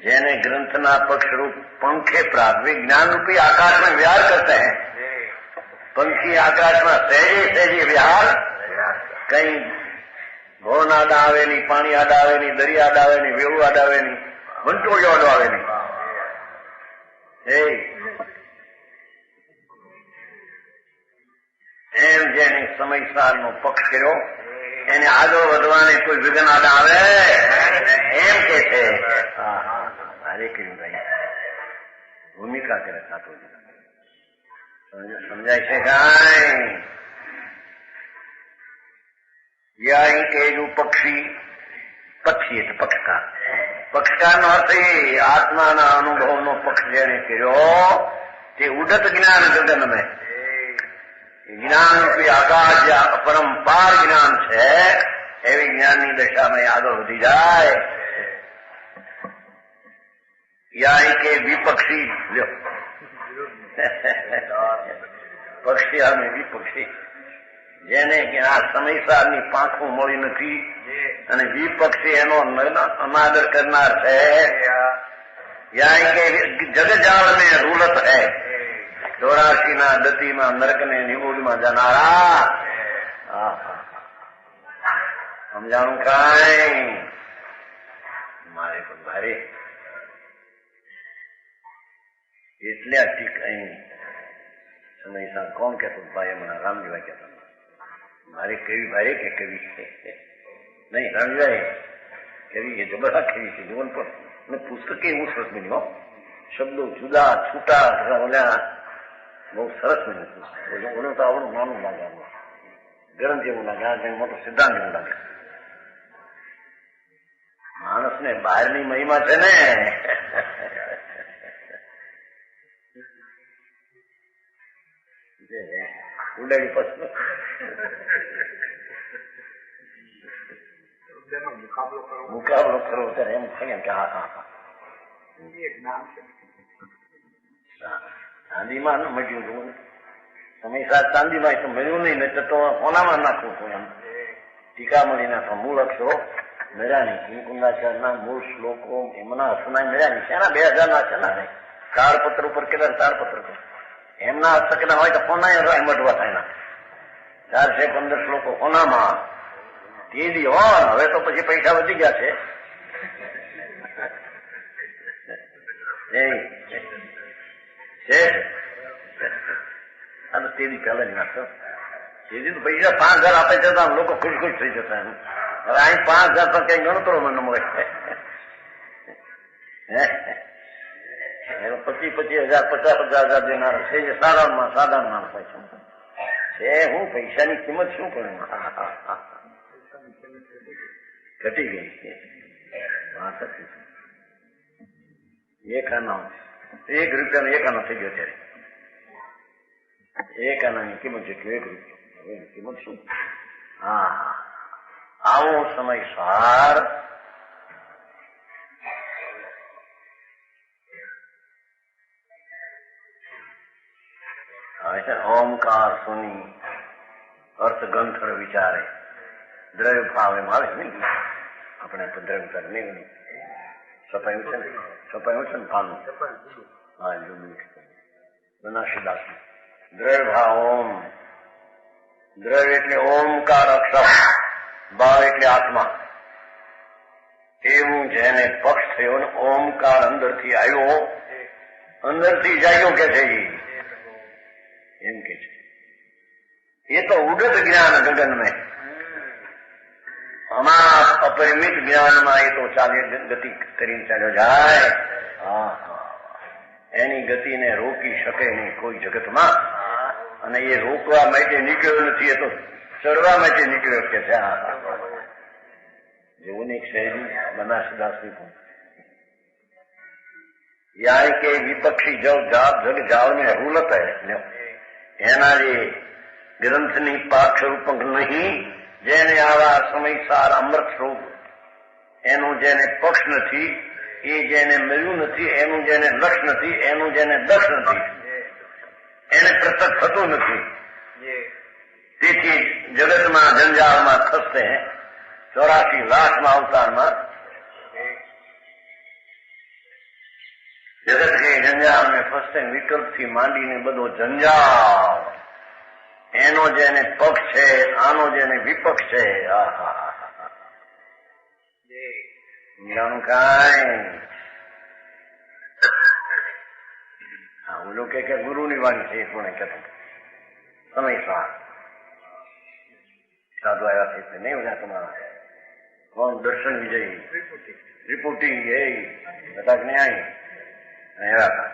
જેને ग्रंथना पक्ष रूप पंखे प्राप्त वे ज्ञान रूपी आकाश में विहार करते हैं. पंखी आकाश में सहजे सहजे विहार कहीं भवन आडा आवे नहीं पानी आडा आवे नहीं दरिया आडा आवे नहीं वेवू आडा आवे नहीं वंटोळियो आडो आवे नहीं. એમ જેને સમયસારનો પક્ષ કર્યો એને આગળ વધવાને કોઈ વિઘ્ન આડા આવે એમ કે છે. અરે કર્યું ભાઈ ભૂમિકા કરે સાતો સમજાય છે કાંઈ. યા કે જો પક્ષી પક્ષી એટલે પક્ષકાર પક્ષકારનો અર્થ એ આત્માના અનુભવનો પક્ષ જેને કર્યો તે ઉડત જ્ઞાન ગગન में જ્ઞાન રૂપી આકાશ જે અપરંપાર જ્ઞાન છે એવી જ્ઞાનની દશામાં આગળ વધી જાય. યા કે વિપક્ષી પક્ષી અને વિપક્ષી જેને કે આ સમયસારની પાંખો મળી નથી અને વિપક્ષી એનો અનાદર કરનાર છે. યા કે જગજાળ में रूलत है 84 ના દતીમાં નરકને નિગોળમાં જનારા. સમજાણું કાંઈ મારે પણ ભારે એટલે આ ટીકા સમય કોણ કહેતો ભાઈ મને રામજીભાઈ કહેતા મારે કેવી ભારે કે કેવી નહીં રામજીભાઈ કેવી એ જબરદસ્ત કેવી છે જીવન પર અને પુસ્તક એવું સરસ બન્યું શબ્દો જુદા છૂટા ઓલા બહુ સરસ બન્યું પુસ્તક ઓલું તો આવડું નાનું લાગે ગ્રંથ જેવું લાગે આ મોટો સિદ્ધાંત જેવું લાગે. માણસને બહારની મહિમા છે ને ઉડાડી પછી મુકાબલો કરવો ત્યારે એમ થાય કે હા હા હા ચાંદીમાં ન મળ્યું હતું સમયસર ચાંદીમાં તો મળ્યું નહીં ને તો સોનામાં નાખવું હતું એમ. ટીકામણીના તો મૂળ અક્ષરો મળ્યા નહીં. મુકુંદાચાર્યના મૂળ શ્લોકો એમના અર્થના મળ્યા નહીં. શેના 2000 ના છે ને તાળપત્ર ઉપર કેટલા તાળપત્ર એમના હસ્તકના હોય તો કોના મઢવા થાય ના 415 શ્લોકો કોનામાં તે દી હો. હવે તો પછી પૈસા વધી ગયા છે તેની પહેલાની વાત તેની તો પૈસા 5,000 આપે જતા લોકો ખુશ ખુશ થઈ જતા. હવે અહીં 5,000 પર કઈ ગણતરો મને મળે. 25,000 50,000 દેનાર છે જે સાધારણ માણસ છે. હું પૈસાની કિંમત શું કરું? ઘટી ગઈ છે. એક આના 1 રૂપિયાનો 1 આનો થઈ ગયો ત્યારે. 1 આનાની કિંમત જેટલું 1 રૂપિયો. હવે કિંમત શું? આવો સમય સાર ઓમકાર સુની અર્થ ગંથર વિચારે દ્રવ્ય ભાવ એમ આવે ને. આપણે દ્રવ્ય નહીં છપાયું છે ને પાનું. હા બનાસીદાસ દ્રવ્ય ભાવ ઓમ. દ્રવ્ય એટલે ઓમકાર અક્ષર, ભાવ એટલે આત્મા. એવું જેને પક્ષ થયો ને ઓમકાર અંદરથી આવ્યો, અંદરથી જાગ્યો કે છે એમ કે છે. એ તો ઉડત જ્ઞાન ગગન મેં, અમારા અપરિમિત જ્ઞાનમાં એ તો ગતિ કરીને ચાલ્યો જાય. એની ગતિને રોકી શકે નહીં કોઈ જગતમાં. અને એ રોકવા માટે નીકળ્યો નથી, એ તો ચડવા માટે નીકળ્યો કે છે. જેવું એક શહેરી બનાસદાસની પણ યાર કે વિપક્ષી જગ જાવને રૂલત એના જે ગ્રંથની પાક સ્વરૂપ નહીં, જેને આવા સમયસાર અમૃત સ્વરૂપ એનું જેને પક્ષ નથી, એ જેને મળ્યું નથી, એનું જેને લક્ષ નથી, એનું જેને દક્ષ નથી, એને પ્રત્યક્ષ થતું નથી. તેથી જગતમાં જંજાળમાં ખસતે 84 લાખમાં અવતારમાં જગત કે જંજાળ ને ફસતે વિકલ્પથી માંડીને બધો જંજાળ. એનો જેને પક્ષ છે, આનો જેને વિપક્ષ છે. જાણું કાંઈ ઓલો કે ગુરુની વાણી છે એ કોને કહેતો સમયસાર સાધુ આવ્યા છે નહીં ઓલા તમારા કોણ દર્શન વિજય રિપોર્ટિંગ એ બધા ન્યાય એવા હતા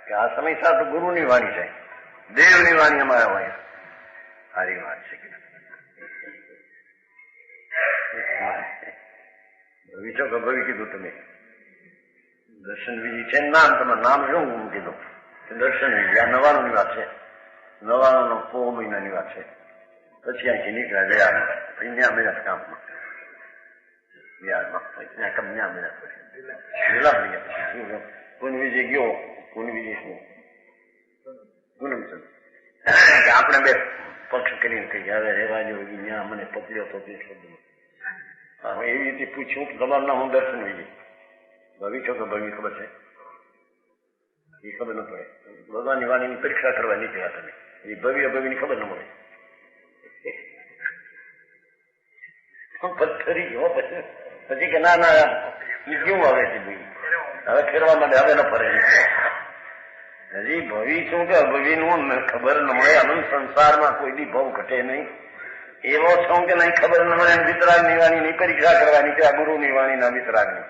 કે આ સમયસાર તો ગુરુની વાણી છે, દેવની વાણી અમારા હોય. સારી વાત છે. વિચો કે ભવી કીધું તમે દર્શન વિજય છે નામ, તમારું નામ શું કીધું? દર્શન વિજય. આ 99 ની વાત છે. 99 પોહ મહિનાની વાત છે. પછી અહીંથી નીકળ્યા ગયા ત્યાં મહિના કામમાં ત્યાં મહિના પછી કોણ વિજય ગયો, કોણ વિજય શું પૂનમચંદ આપણે બે પક્ષ કરીને થઈ ગયા. હવે રેવા જો ત્યાં મને પકડ્યો તો તે શબ્દ એવી રીતે પૂછ્યું તમારું નામ હું દર્શન વિજય. ભવી છો કે ભવી ખબર છે? એ ખબર ન પડે. ભગવાનની વાણીની પરીક્ષા કરવા નીકળ્યા તમે, એ ભવ્ય ભવીની ખબર ન મળે. પથ્થરી હો પછી કે ના ના એ કેવું આવે છે ભાઈ, હવે ફેરવા માટે હવે ન ફરે. હજી ભવી શું કે ભવીનું ખબર ન મળે. અનંત સંસારમાં કોઈ દી ભવ ઘટે નહીં. એવો છું કે નહીં ખબર ન મળે. વિતરાગની વાણીની પરીક્ષા કરવાની કે આ ગુરુની વાણીના વિતરાગની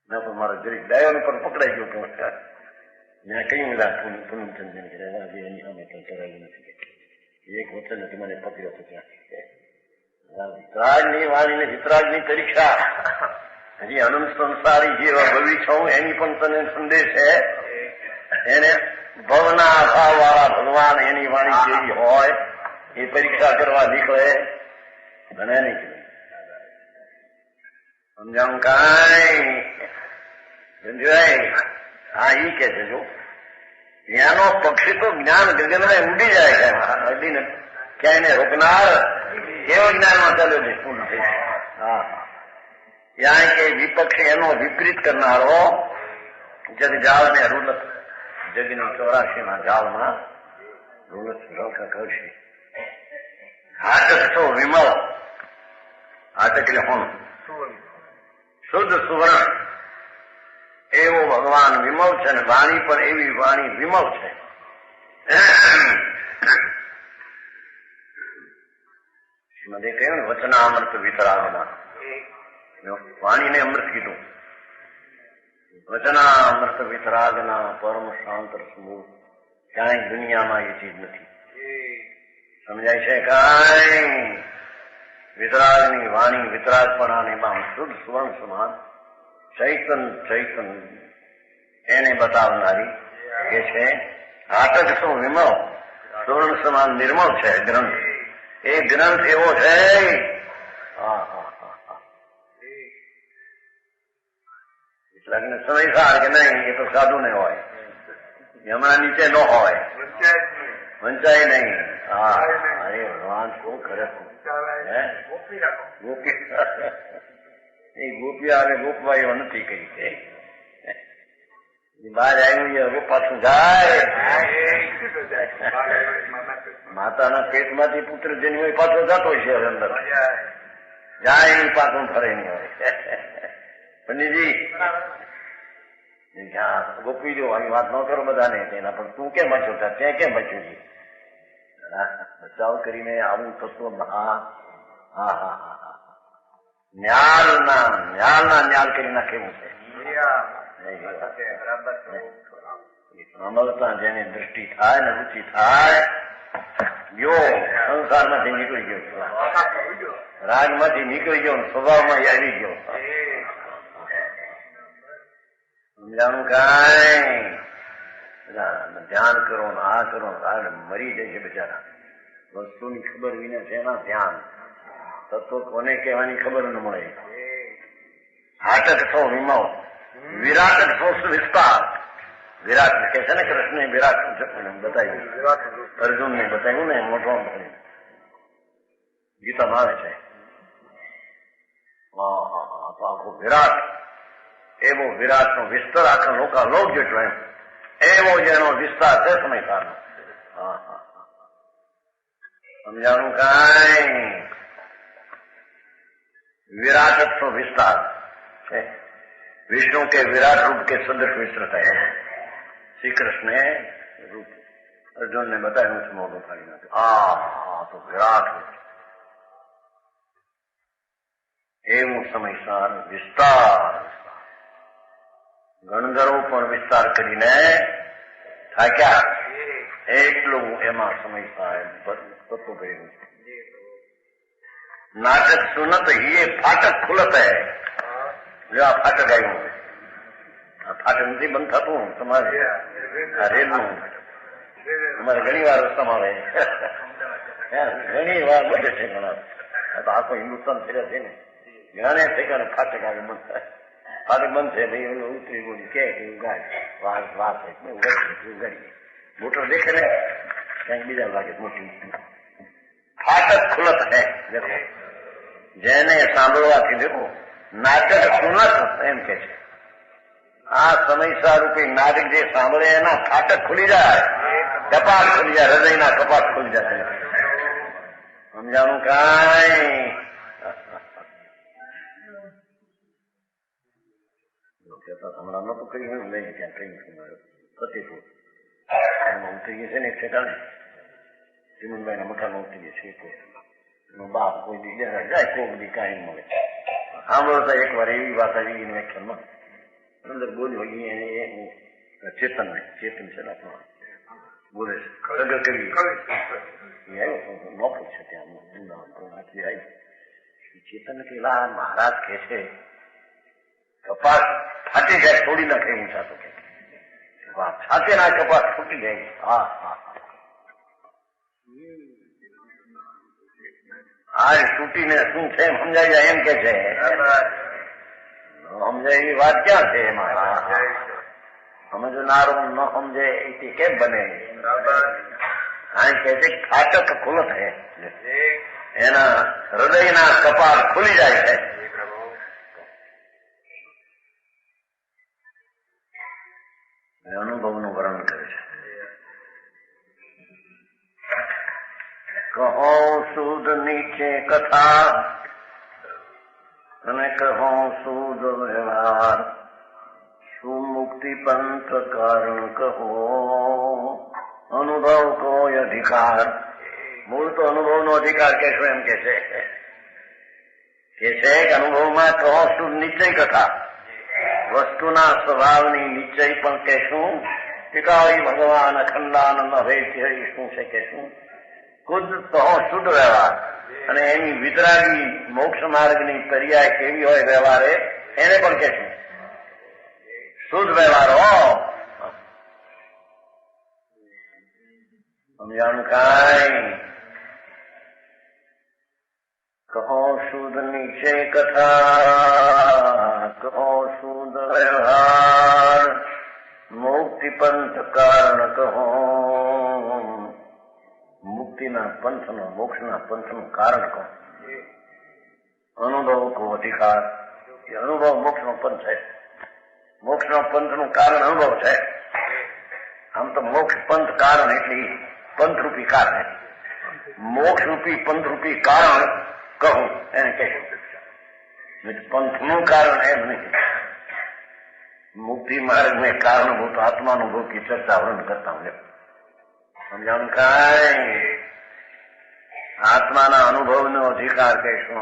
ના પણ મારો જરીક ડાયો પણ પકડાઈ ગયો. મેં કઈ મિલા પૂનમચંદ એની સામે કઈ કરાયું નથી. એક વચન નથી મને પકડ્યો હતો ત્યાં. વિતરાગની વાણીને વિતરાગની પરીક્ષા હજી અનંત સંસારી જેવા ભવી છું એની પણ તને સંદેશ છે. એને ભવના અભાવ વાળા ભગવાન એની વાણી જેવી હોય એ પરીક્ષા કરવા નીકળે બને નહીં. સમજાવું કાંઈ સમજાય? હા ઈ કે છે જો ત્યાંનો પક્ષી તો જ્ઞાન ગગનમાં ઉડી જાય છે, અડીને ક્યાંય ને રોકનાર એવો જ્ઞાનમાં ચાલ્યો છે. પૂર્ણ થઈ છે. હા ત્યાં કે વિપક્ષી એનો વિપરીત કરનારો જગ જાળ ને રૂલત જગની 84 જાળમાં રૂલત કરશે. હાટક તો વિમળ. હાટક એટલે હું શુદ્ધ સુવર્ણ એવો ભગવાન વિમલ છે ને વાણી પણ એવી વાણી વિમલ છે. શ્રીમદે કહ્યું ને વચનામૃત વિતરાગના, વાણીને અમૃત કીધું. વચનામૃત વિતરાગના પરમ શાંત સ્મૂહ, ક્યાંય દુનિયામાં એ ચીજ નથી. સમજાય છે? કાંઈ વિતરાગની વાણી વિતરાગપણાની માં શુદ્ધ સુવર્ણ સમાન ચૈતન એને બતાવનારી એ છે. હાટક શું વિમળ, સુવર્ણ સમાન નિર્મળ છે ગ્રંથ. એ ગ્રંથ એવો છે. વિતરાગને સમયસાર કે નહીં એ તો સાધુ ને હોય, હમણાં નીચે ન હોય, વંચાય નહીં. હા, અરે ભગવાન શું ખરે ગોપી એ ગોપી આવે ગોપવા એવો નથી કઈ છે. બહાર આવ્યું એ પાછું જાય. માતાના પેટમાંથી પુત્ર જેની હોય પાછો જતો છે અંદર, જાય નહીં પાછું ફરે નહીં હોય. પંડિતજી ગોપી જો આવી વાત ન કરો બધાને તેના પણ તું કેમ બચ્યો ત્યાં કેમ બચ્યું છે? બચાવ કરીને આવું તત્વ ન્યાલ કરી નાખેવું છે. અમલતા જેની દ્રષ્ટિ થાય ને રુચિ થાય, ગયો સંસારમાંથી નીકળી ગયો, રાગમાંથી નીકળી ગયો, સ્વભાવમાં આવી ગયો. સમજાણું કાંઈ ધ્યાન કરો ને આ કરો ને મરી જાય છે બિચારા. વસ્તુની ખબર વિના છે એના ધ્યાન. તત્વ કોને કહેવાની ખબર ન મળે. હાટક થો વિમળ, વિરાટ થો વિસ્તાર. વિરાટ કે છે ને કૃષ્ણે વિરાટ બતાવ્યું, અર્જુન ને બતાવ્યું ને મોટો ગીતામાં આવે છે. તો આખો વિરાટ એવો વિરાટ નો વિસ્તાર આખા લોક જેટલો એમ એવો જેનો વિસ્તાર છે સમયકાળનો. સમજાણું કાંઈ વિરાટત્વ વિસ્તાર છે. વિષ્ણુ के विराट रूप के सदृश विस्तृत है. श्री कृष्ण रूप अर्जुन ने बताया उस मोड़ो फाड़ी तो विराट रूप એવું સમયસાર વિસ્તાર. ગણધરો પણ વિસ્તાર કરીને થાક્યા એટલું એમાં સમયસાર તત્વ કર્યું. નાટક સુનત હિએ ફાટક ખુલત હે. ફાટક આવ્યું. ફાટક નથી બંધ થતું તમારે રેલનું. તમારે ઘણી વાર રસ્તામાં આવે, ઘણી વાર બધે છે. ઘણા આખો હિન્દુસ્તાન ફેર્યા છે ને, ઘણા ઠેકાણે ફાટક આવે બંધ થાય. ફાટક બંધ છે ભાઈ ઉતરી બોલી કે ગાય વાત ઉગાડી મોટર દેખે ને ક્યાંક બીજા લાગે મોટી. ફાટક ખુલત હે. દેખો જેને સાંભળવાથી દેખો નાટક સુનત એમ કે છે. આ સમયસર રૂપી નાટક જે સાંભળે એના ફાટક ખુલી જાય, કપાટ ખુલી જાય, હૃદયના કપાટ ખુલી જાય. સમજાણું કાંઈ હમણાં નતું કર્યું લઈ ત્યાં કઈ ફતેપુર એમાં ઉતરીએ છે ને એક ઠેકાણે ચીમનભાઈ ના મકાનમાં ઉતરીએ છીએ. એનો બાપ કોઈ દી જાય કોઈ બધી કાંઈ મળે. સાંભળો તો એક વાર એવી વાત આવી એની વ્યાખ્યાનમાં અંદર બોલ્યો ચેતન છે ને બોલે છે સગર કરી નોકર છે ત્યાં આવી ચેતન કે મહારાજ કે છે કપાસ ફાટી જાય છોડી નાખે એવું સાતો કે સાથે ના કપાસ ફૂટી જાય. આ તૂટીને શું છે એમ સમજાય જાય એમ કે છે. સમજાય એવી વાત ક્યાં છે એમાં? સમજનારો ન સમજે એ કેમ બને? આ કે છે ફાટક ખુલત હે, એના હૃદયના કપાળ ખુલી જાય છે. અનુભવનું વર્ણન કરે છે. કહો સુધ નીચે કથા અને કહો શુદ્ધ વ્યવહાર સુમુક્તિ પંથ કારણ કહો અનુભવ કોઈ અધિકાર. મૂળ તો અનુભવનો અધિકાર કહેશો એમ કે છે કે અનુભવમાં કહો શુદ્ધ નિશ્ચય કથા વસ્તુના સ્વભાવની નિશ્ચય પણ કહેશું. ટીકાળી ભગવાન અખંડાનંદ અભેદ્ય શું છે કહેશું. ખુદ કહો શુદ્ધ વ્યવહાર અને એની વિતરાગી મોક્ષ માર્ગની પર્યાય કેવી હોય વ્યવહારે એને પણ કહેશું. શુદ્ધ વ્યવહાર હો સમજાણું કાંઈ. કહો શુદ્ધ નીચે કથા કહો શુદ્ધ વ્યવહાર મુક્તિ પંથ કારણ કહો. મુક્તિના પંથનો મોક્ષના પંથનું કારણ કહો. અનુભવ કો અધિકાર. એ અનુભવ મોક્ષનો પંથ છે. મોક્ષનો પંથનું કારણ અનુભવ છે. આમ તો મોક્ષ પંથ કારણ એટલે પંથરૂપી કારણ. મોક્ષરૂપી પંથરૂપી કારણ કહું એને કહેશું. પંથનું કારણ એમ નહીં. મુક્તિ માર્ગ ને કારણભૂત આત્માનુભવ की चर्चा वर्णन करता हूं. समझाणु કાંઈ. આત્માના અનુભવનો અધિકાર કહીશું.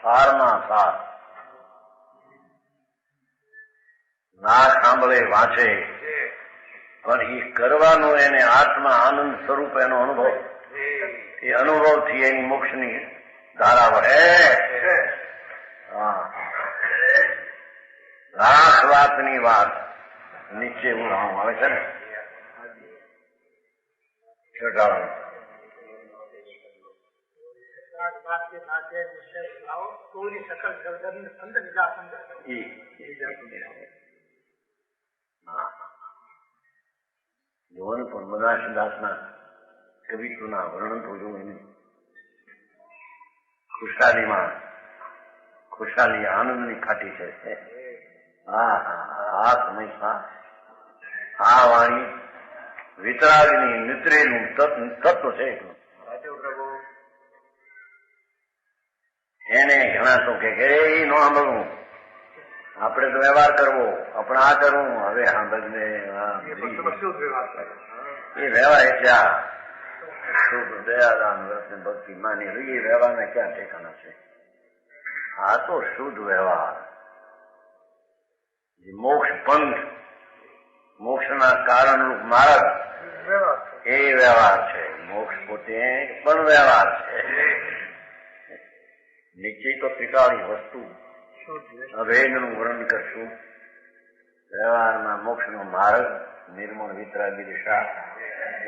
સારમાં સાર. ના સાંભળે વાંચે પણ એ કરવાનો એને આત્મા આનંદ સ્વરૂપ એનો અનુભવ. એ અનુભવથી એની મોક્ષની ધારા વહે. લાખ વાતની વાત નીચે ઉડાવવામાં આવે છે ને. છટાળો જોવાનું પણ મદાસદાસના કવિત્વના વર્ણન તો જોવું નહીં. ખુશાલી આનંદની ખાટી છે. આ સમય આ વાણી વિતરાગની નિત્રેલું તત્વ છે. એને ઘણા તો કે એ ન સાંભળવું, આપણે તો વ્યવહાર કરવો, આપણે આ કરવું. હવે સાંભળને એ વ્યવહાર એટલે આ શુદ્ધ દયાદાન વ્રત ભક્તિ માની એ વ્યવહારના ક્યાં ઠેકાણા છે? આ તો શુદ્ધ વ્યવહાર મોક્ષ પંથ મોક્ષના કારણરૂપ માર્ગ એ વ્યવહાર છે. મોક્ષ પોતે પણ વ્યવહાર છે. નિશ્ચય તો ત્રિકાળી વસ્તુ અભેદનું વર્ણન કરશું. વ્યવહારના મોક્ષનો માર્ગ નિર્મળ વિતરાગી દિશા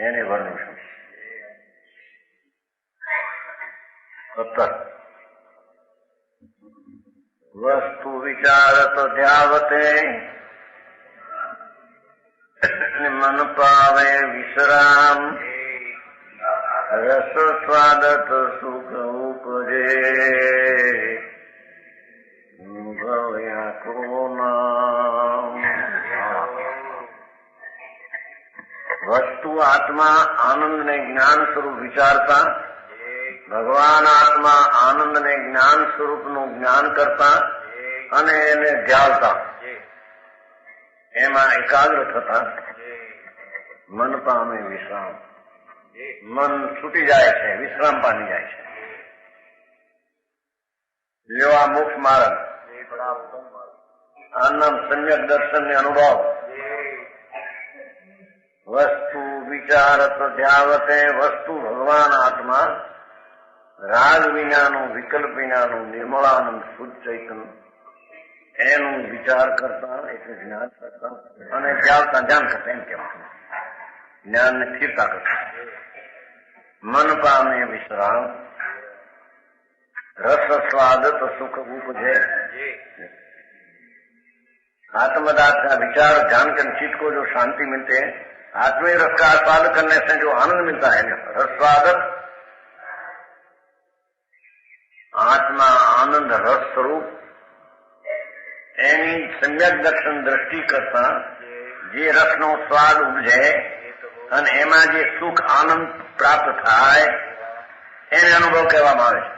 એને વર્ણીશું. વસ્તુ વિચારત ધ્યાવતે મન પાવે વિશ્રામ રસ સ્વાદત સુખ ઉપજે ભવ્યા કૃનામ. વસ્તુ આત્મા આનંદ ને જ્ઞાન સ્વરૂપ વિચારતા, ભગવાન આત્મા આનંદ ને જ્ઞાન સ્વરૂપનું જ્ઞાન કરતા અને એને ધ્યાવતા, એમાં એકાગ્ર થતા મન પામે વિશ્રામ. મન છૂટી જાય છે, વિશ્રામ પામી જાય છે. જો આ મોક્ષ માર્ગ આનંદ સમ્યક દર્શન ને અનુભવ. વસ્તુ વિચારત ધ્યાવતે. વસ્તુ ભગવાન આત્મા રાગ વિનાનું વિકલ્પ વિનાનું નિર્મળાનંદ શુદ્ધ ચૈતન્ય એનું વિચાર કરતા એટલે જ્ઞાન કરતા અને ધ્યાવતા ધ્યાન કરતા એમ કહેવાય. જ્ઞાનને સ્થિરતા કરતા. મન પામે વિશ્રામ रस स्वादत सुख उपजे। आत्मदात का विचार ध्यान के चित्त को जो शांति मिलते हैं, आत्मीय रस का आस्वाद करने से जो आनंद मिलता है, रस स्वादत आत्मा आनंद रस स्वरूप एनी सम्यक दर्शन दृष्टि करता जे रसनो स्वाद उपजे અને એમાં જે સુખ આનંદ પ્રાપ્ત થાય એને અનુભવ કહેવામાં આવે છે.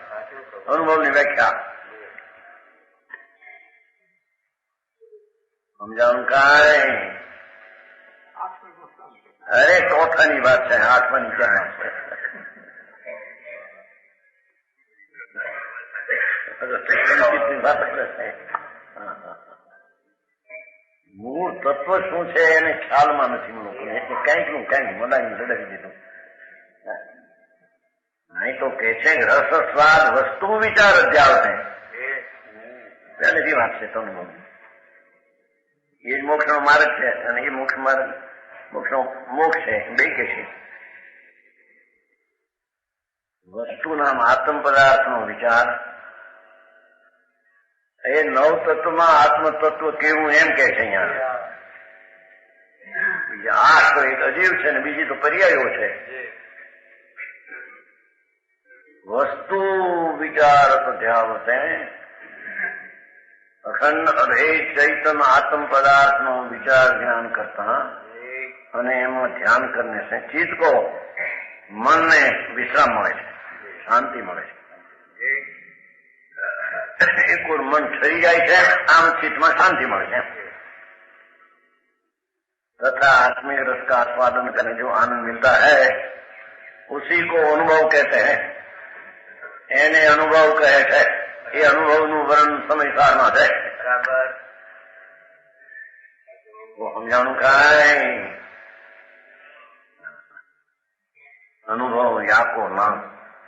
અનુભવની વ્યાખ્યા સમજાણું કાંઈ? અરે ચોથાની વાત છે, આઠમાની ક્યાં છે? મૂળ તત્વ શું છે એને ખ્યાલમાં નથી લોકોને, એટલે કંઈક નું કંઈક મદાની લડાવી દીધું. નહીં તો કે છે રસ સ્વાદ વસ્તુ વિચાર અધ્યાવ છે, પહેલેથી વાત છે તમને. એ જ મોક્ષ નો માર્ગ છે અને એ મોક્ષ માર્ગ મોક્ષ છે, બે કે છે. વસ્તુના આત્મ પદાર્થનો વિચાર એ નવ તત્વમાં આત્મ તત્વ કેવું એમ કે છે અહીંયા. બીજા આઠ તો એક અજીવ છે ને બીજી તો પર્યાયો છે. વસ્તુ વિચાર અધ્યાવત અખંડ અભેદ ચૈતન્ય આત્મ પદાર્થનો વિચાર ધ્યાન કરતા અને એમાં ધ્યાન કરને છે ચિત્ત કો મનને વિશ્રામ મળે છે, શાંતિ મળે છે. एक और मन ठहरी जाए है, आम चित्त में शांति मिले है। तथा आत्मिक रस का आस्वादन करने जो आनंद मिलता है उसी को अनुभव कहते हैं। एने अनुभव कहे है, ये अनुभव नु वर्णन समय सारना है। बराबर वो हम जानू खाए अनुभव याको नाम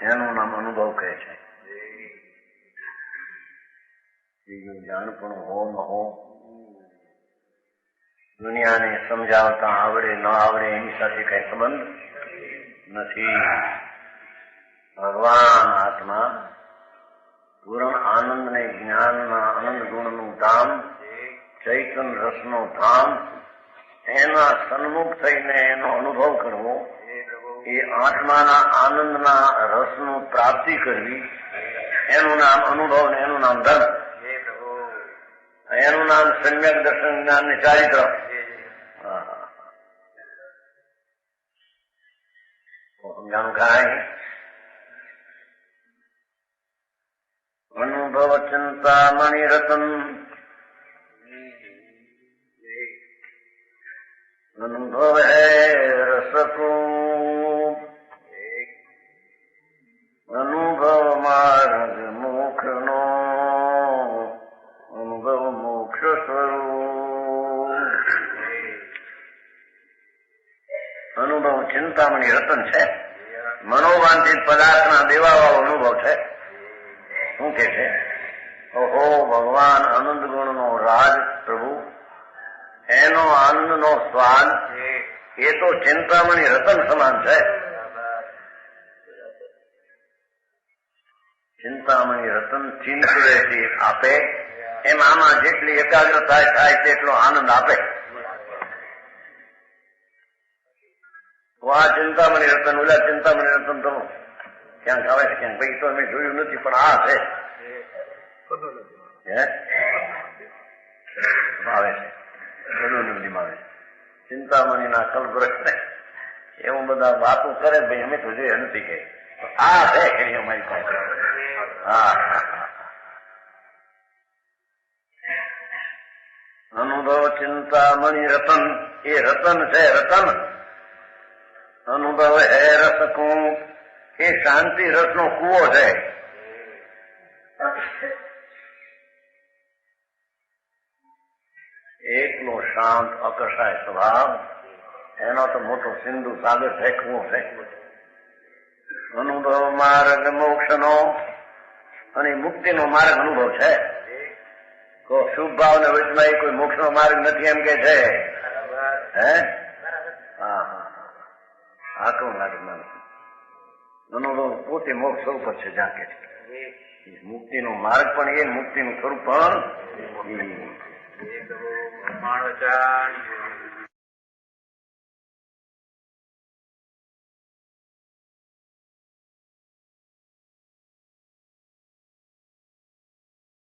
एनु नाम अनुभव कहे है। જાણપણ હો ન હો, દુનિયાને સમજાવતા આવડે ન આવડે એની સાથે કઈ સંબંધ નથી. ભગવાન આત્મા પૂર્ણ આનંદ ને જ્ઞાનના આનંદ ગુણનું ધામ, ચૈતન્ય રસનો ધામ, એના સન્મુખ થઈને એનો અનુભવ કરવો, એ આત્માના આનંદના રસનું પ્રાપ્તિ કરવી, એનું નામ અનુભવ ને એનું નામ ધર્મ, એનું નામ સમ્યક દર્શન જ્ઞાન ને ચારિત્ર. સમજાણું કાંઈ? અનુભવ ચિંતા મણિરતન અનુભવ હે રસકો અનુભવ માર્ગ મોક્ષનો અનુભવ મોક્ષ સ્વરૂપ. અનુભવ ચિંતામણી રતન છે, મનોવાંછિત પદાર્થના દેવાવાળો અનુભવ છે. શું કે છે? ઓહો ભગવાન આનંદ ગુણનો રાજ પ્રભુ, એનો આનંદનો સ્વાદ એ તો ચિંતામણી રતન સમાન છે. ચિંતામણી રતન ચિંતવેથી આપે એમ આમાં જેટલી એકાગ્રતા થાય તેટલો આનંદ આપે. આ ચિંતામણી રતન ઓલા ચિંતામણી રતન તો ક્યાંક આવે છે, ક્યાંક ભાઈ તો અમે જોયું નથી, પણ આ છે આવે છે બધું નદીમાં આવે છે. ચિંતામણીના કલ્પવૃક્ષ ને એવું બધા વાતો કરે, ભાઈ અમે તો જોયા નથી કે આ છે કે અમારી પાસે. હા અનુભવ ચિંતામણી રતન, એ રતન છે રતન. અનુભવ હે રસકું, એ શાંતિ રસનો કૂવો છે. એકલો શાંત અકસાય સ્વભાવ, એનો તો મોટો સિંધુ સાગર છે, કૂવો છે. અનુભવ માર્ગ મોક્ષનો, અને મુક્તિનો માર્ગ અનુભવ છે. શુભ ભાવ ને વચમાં કોઈ મોક્ષ નો માર્ગ નથી એમ કે છે. હે હા હા આટલું લાગે અનુભવ પોતે મોક્ષ સ્વરૂપ છે. જ્યાં કે મુક્તિનો માર્ગ પણ એ, મુક્તિનું સ્વરૂપ પણ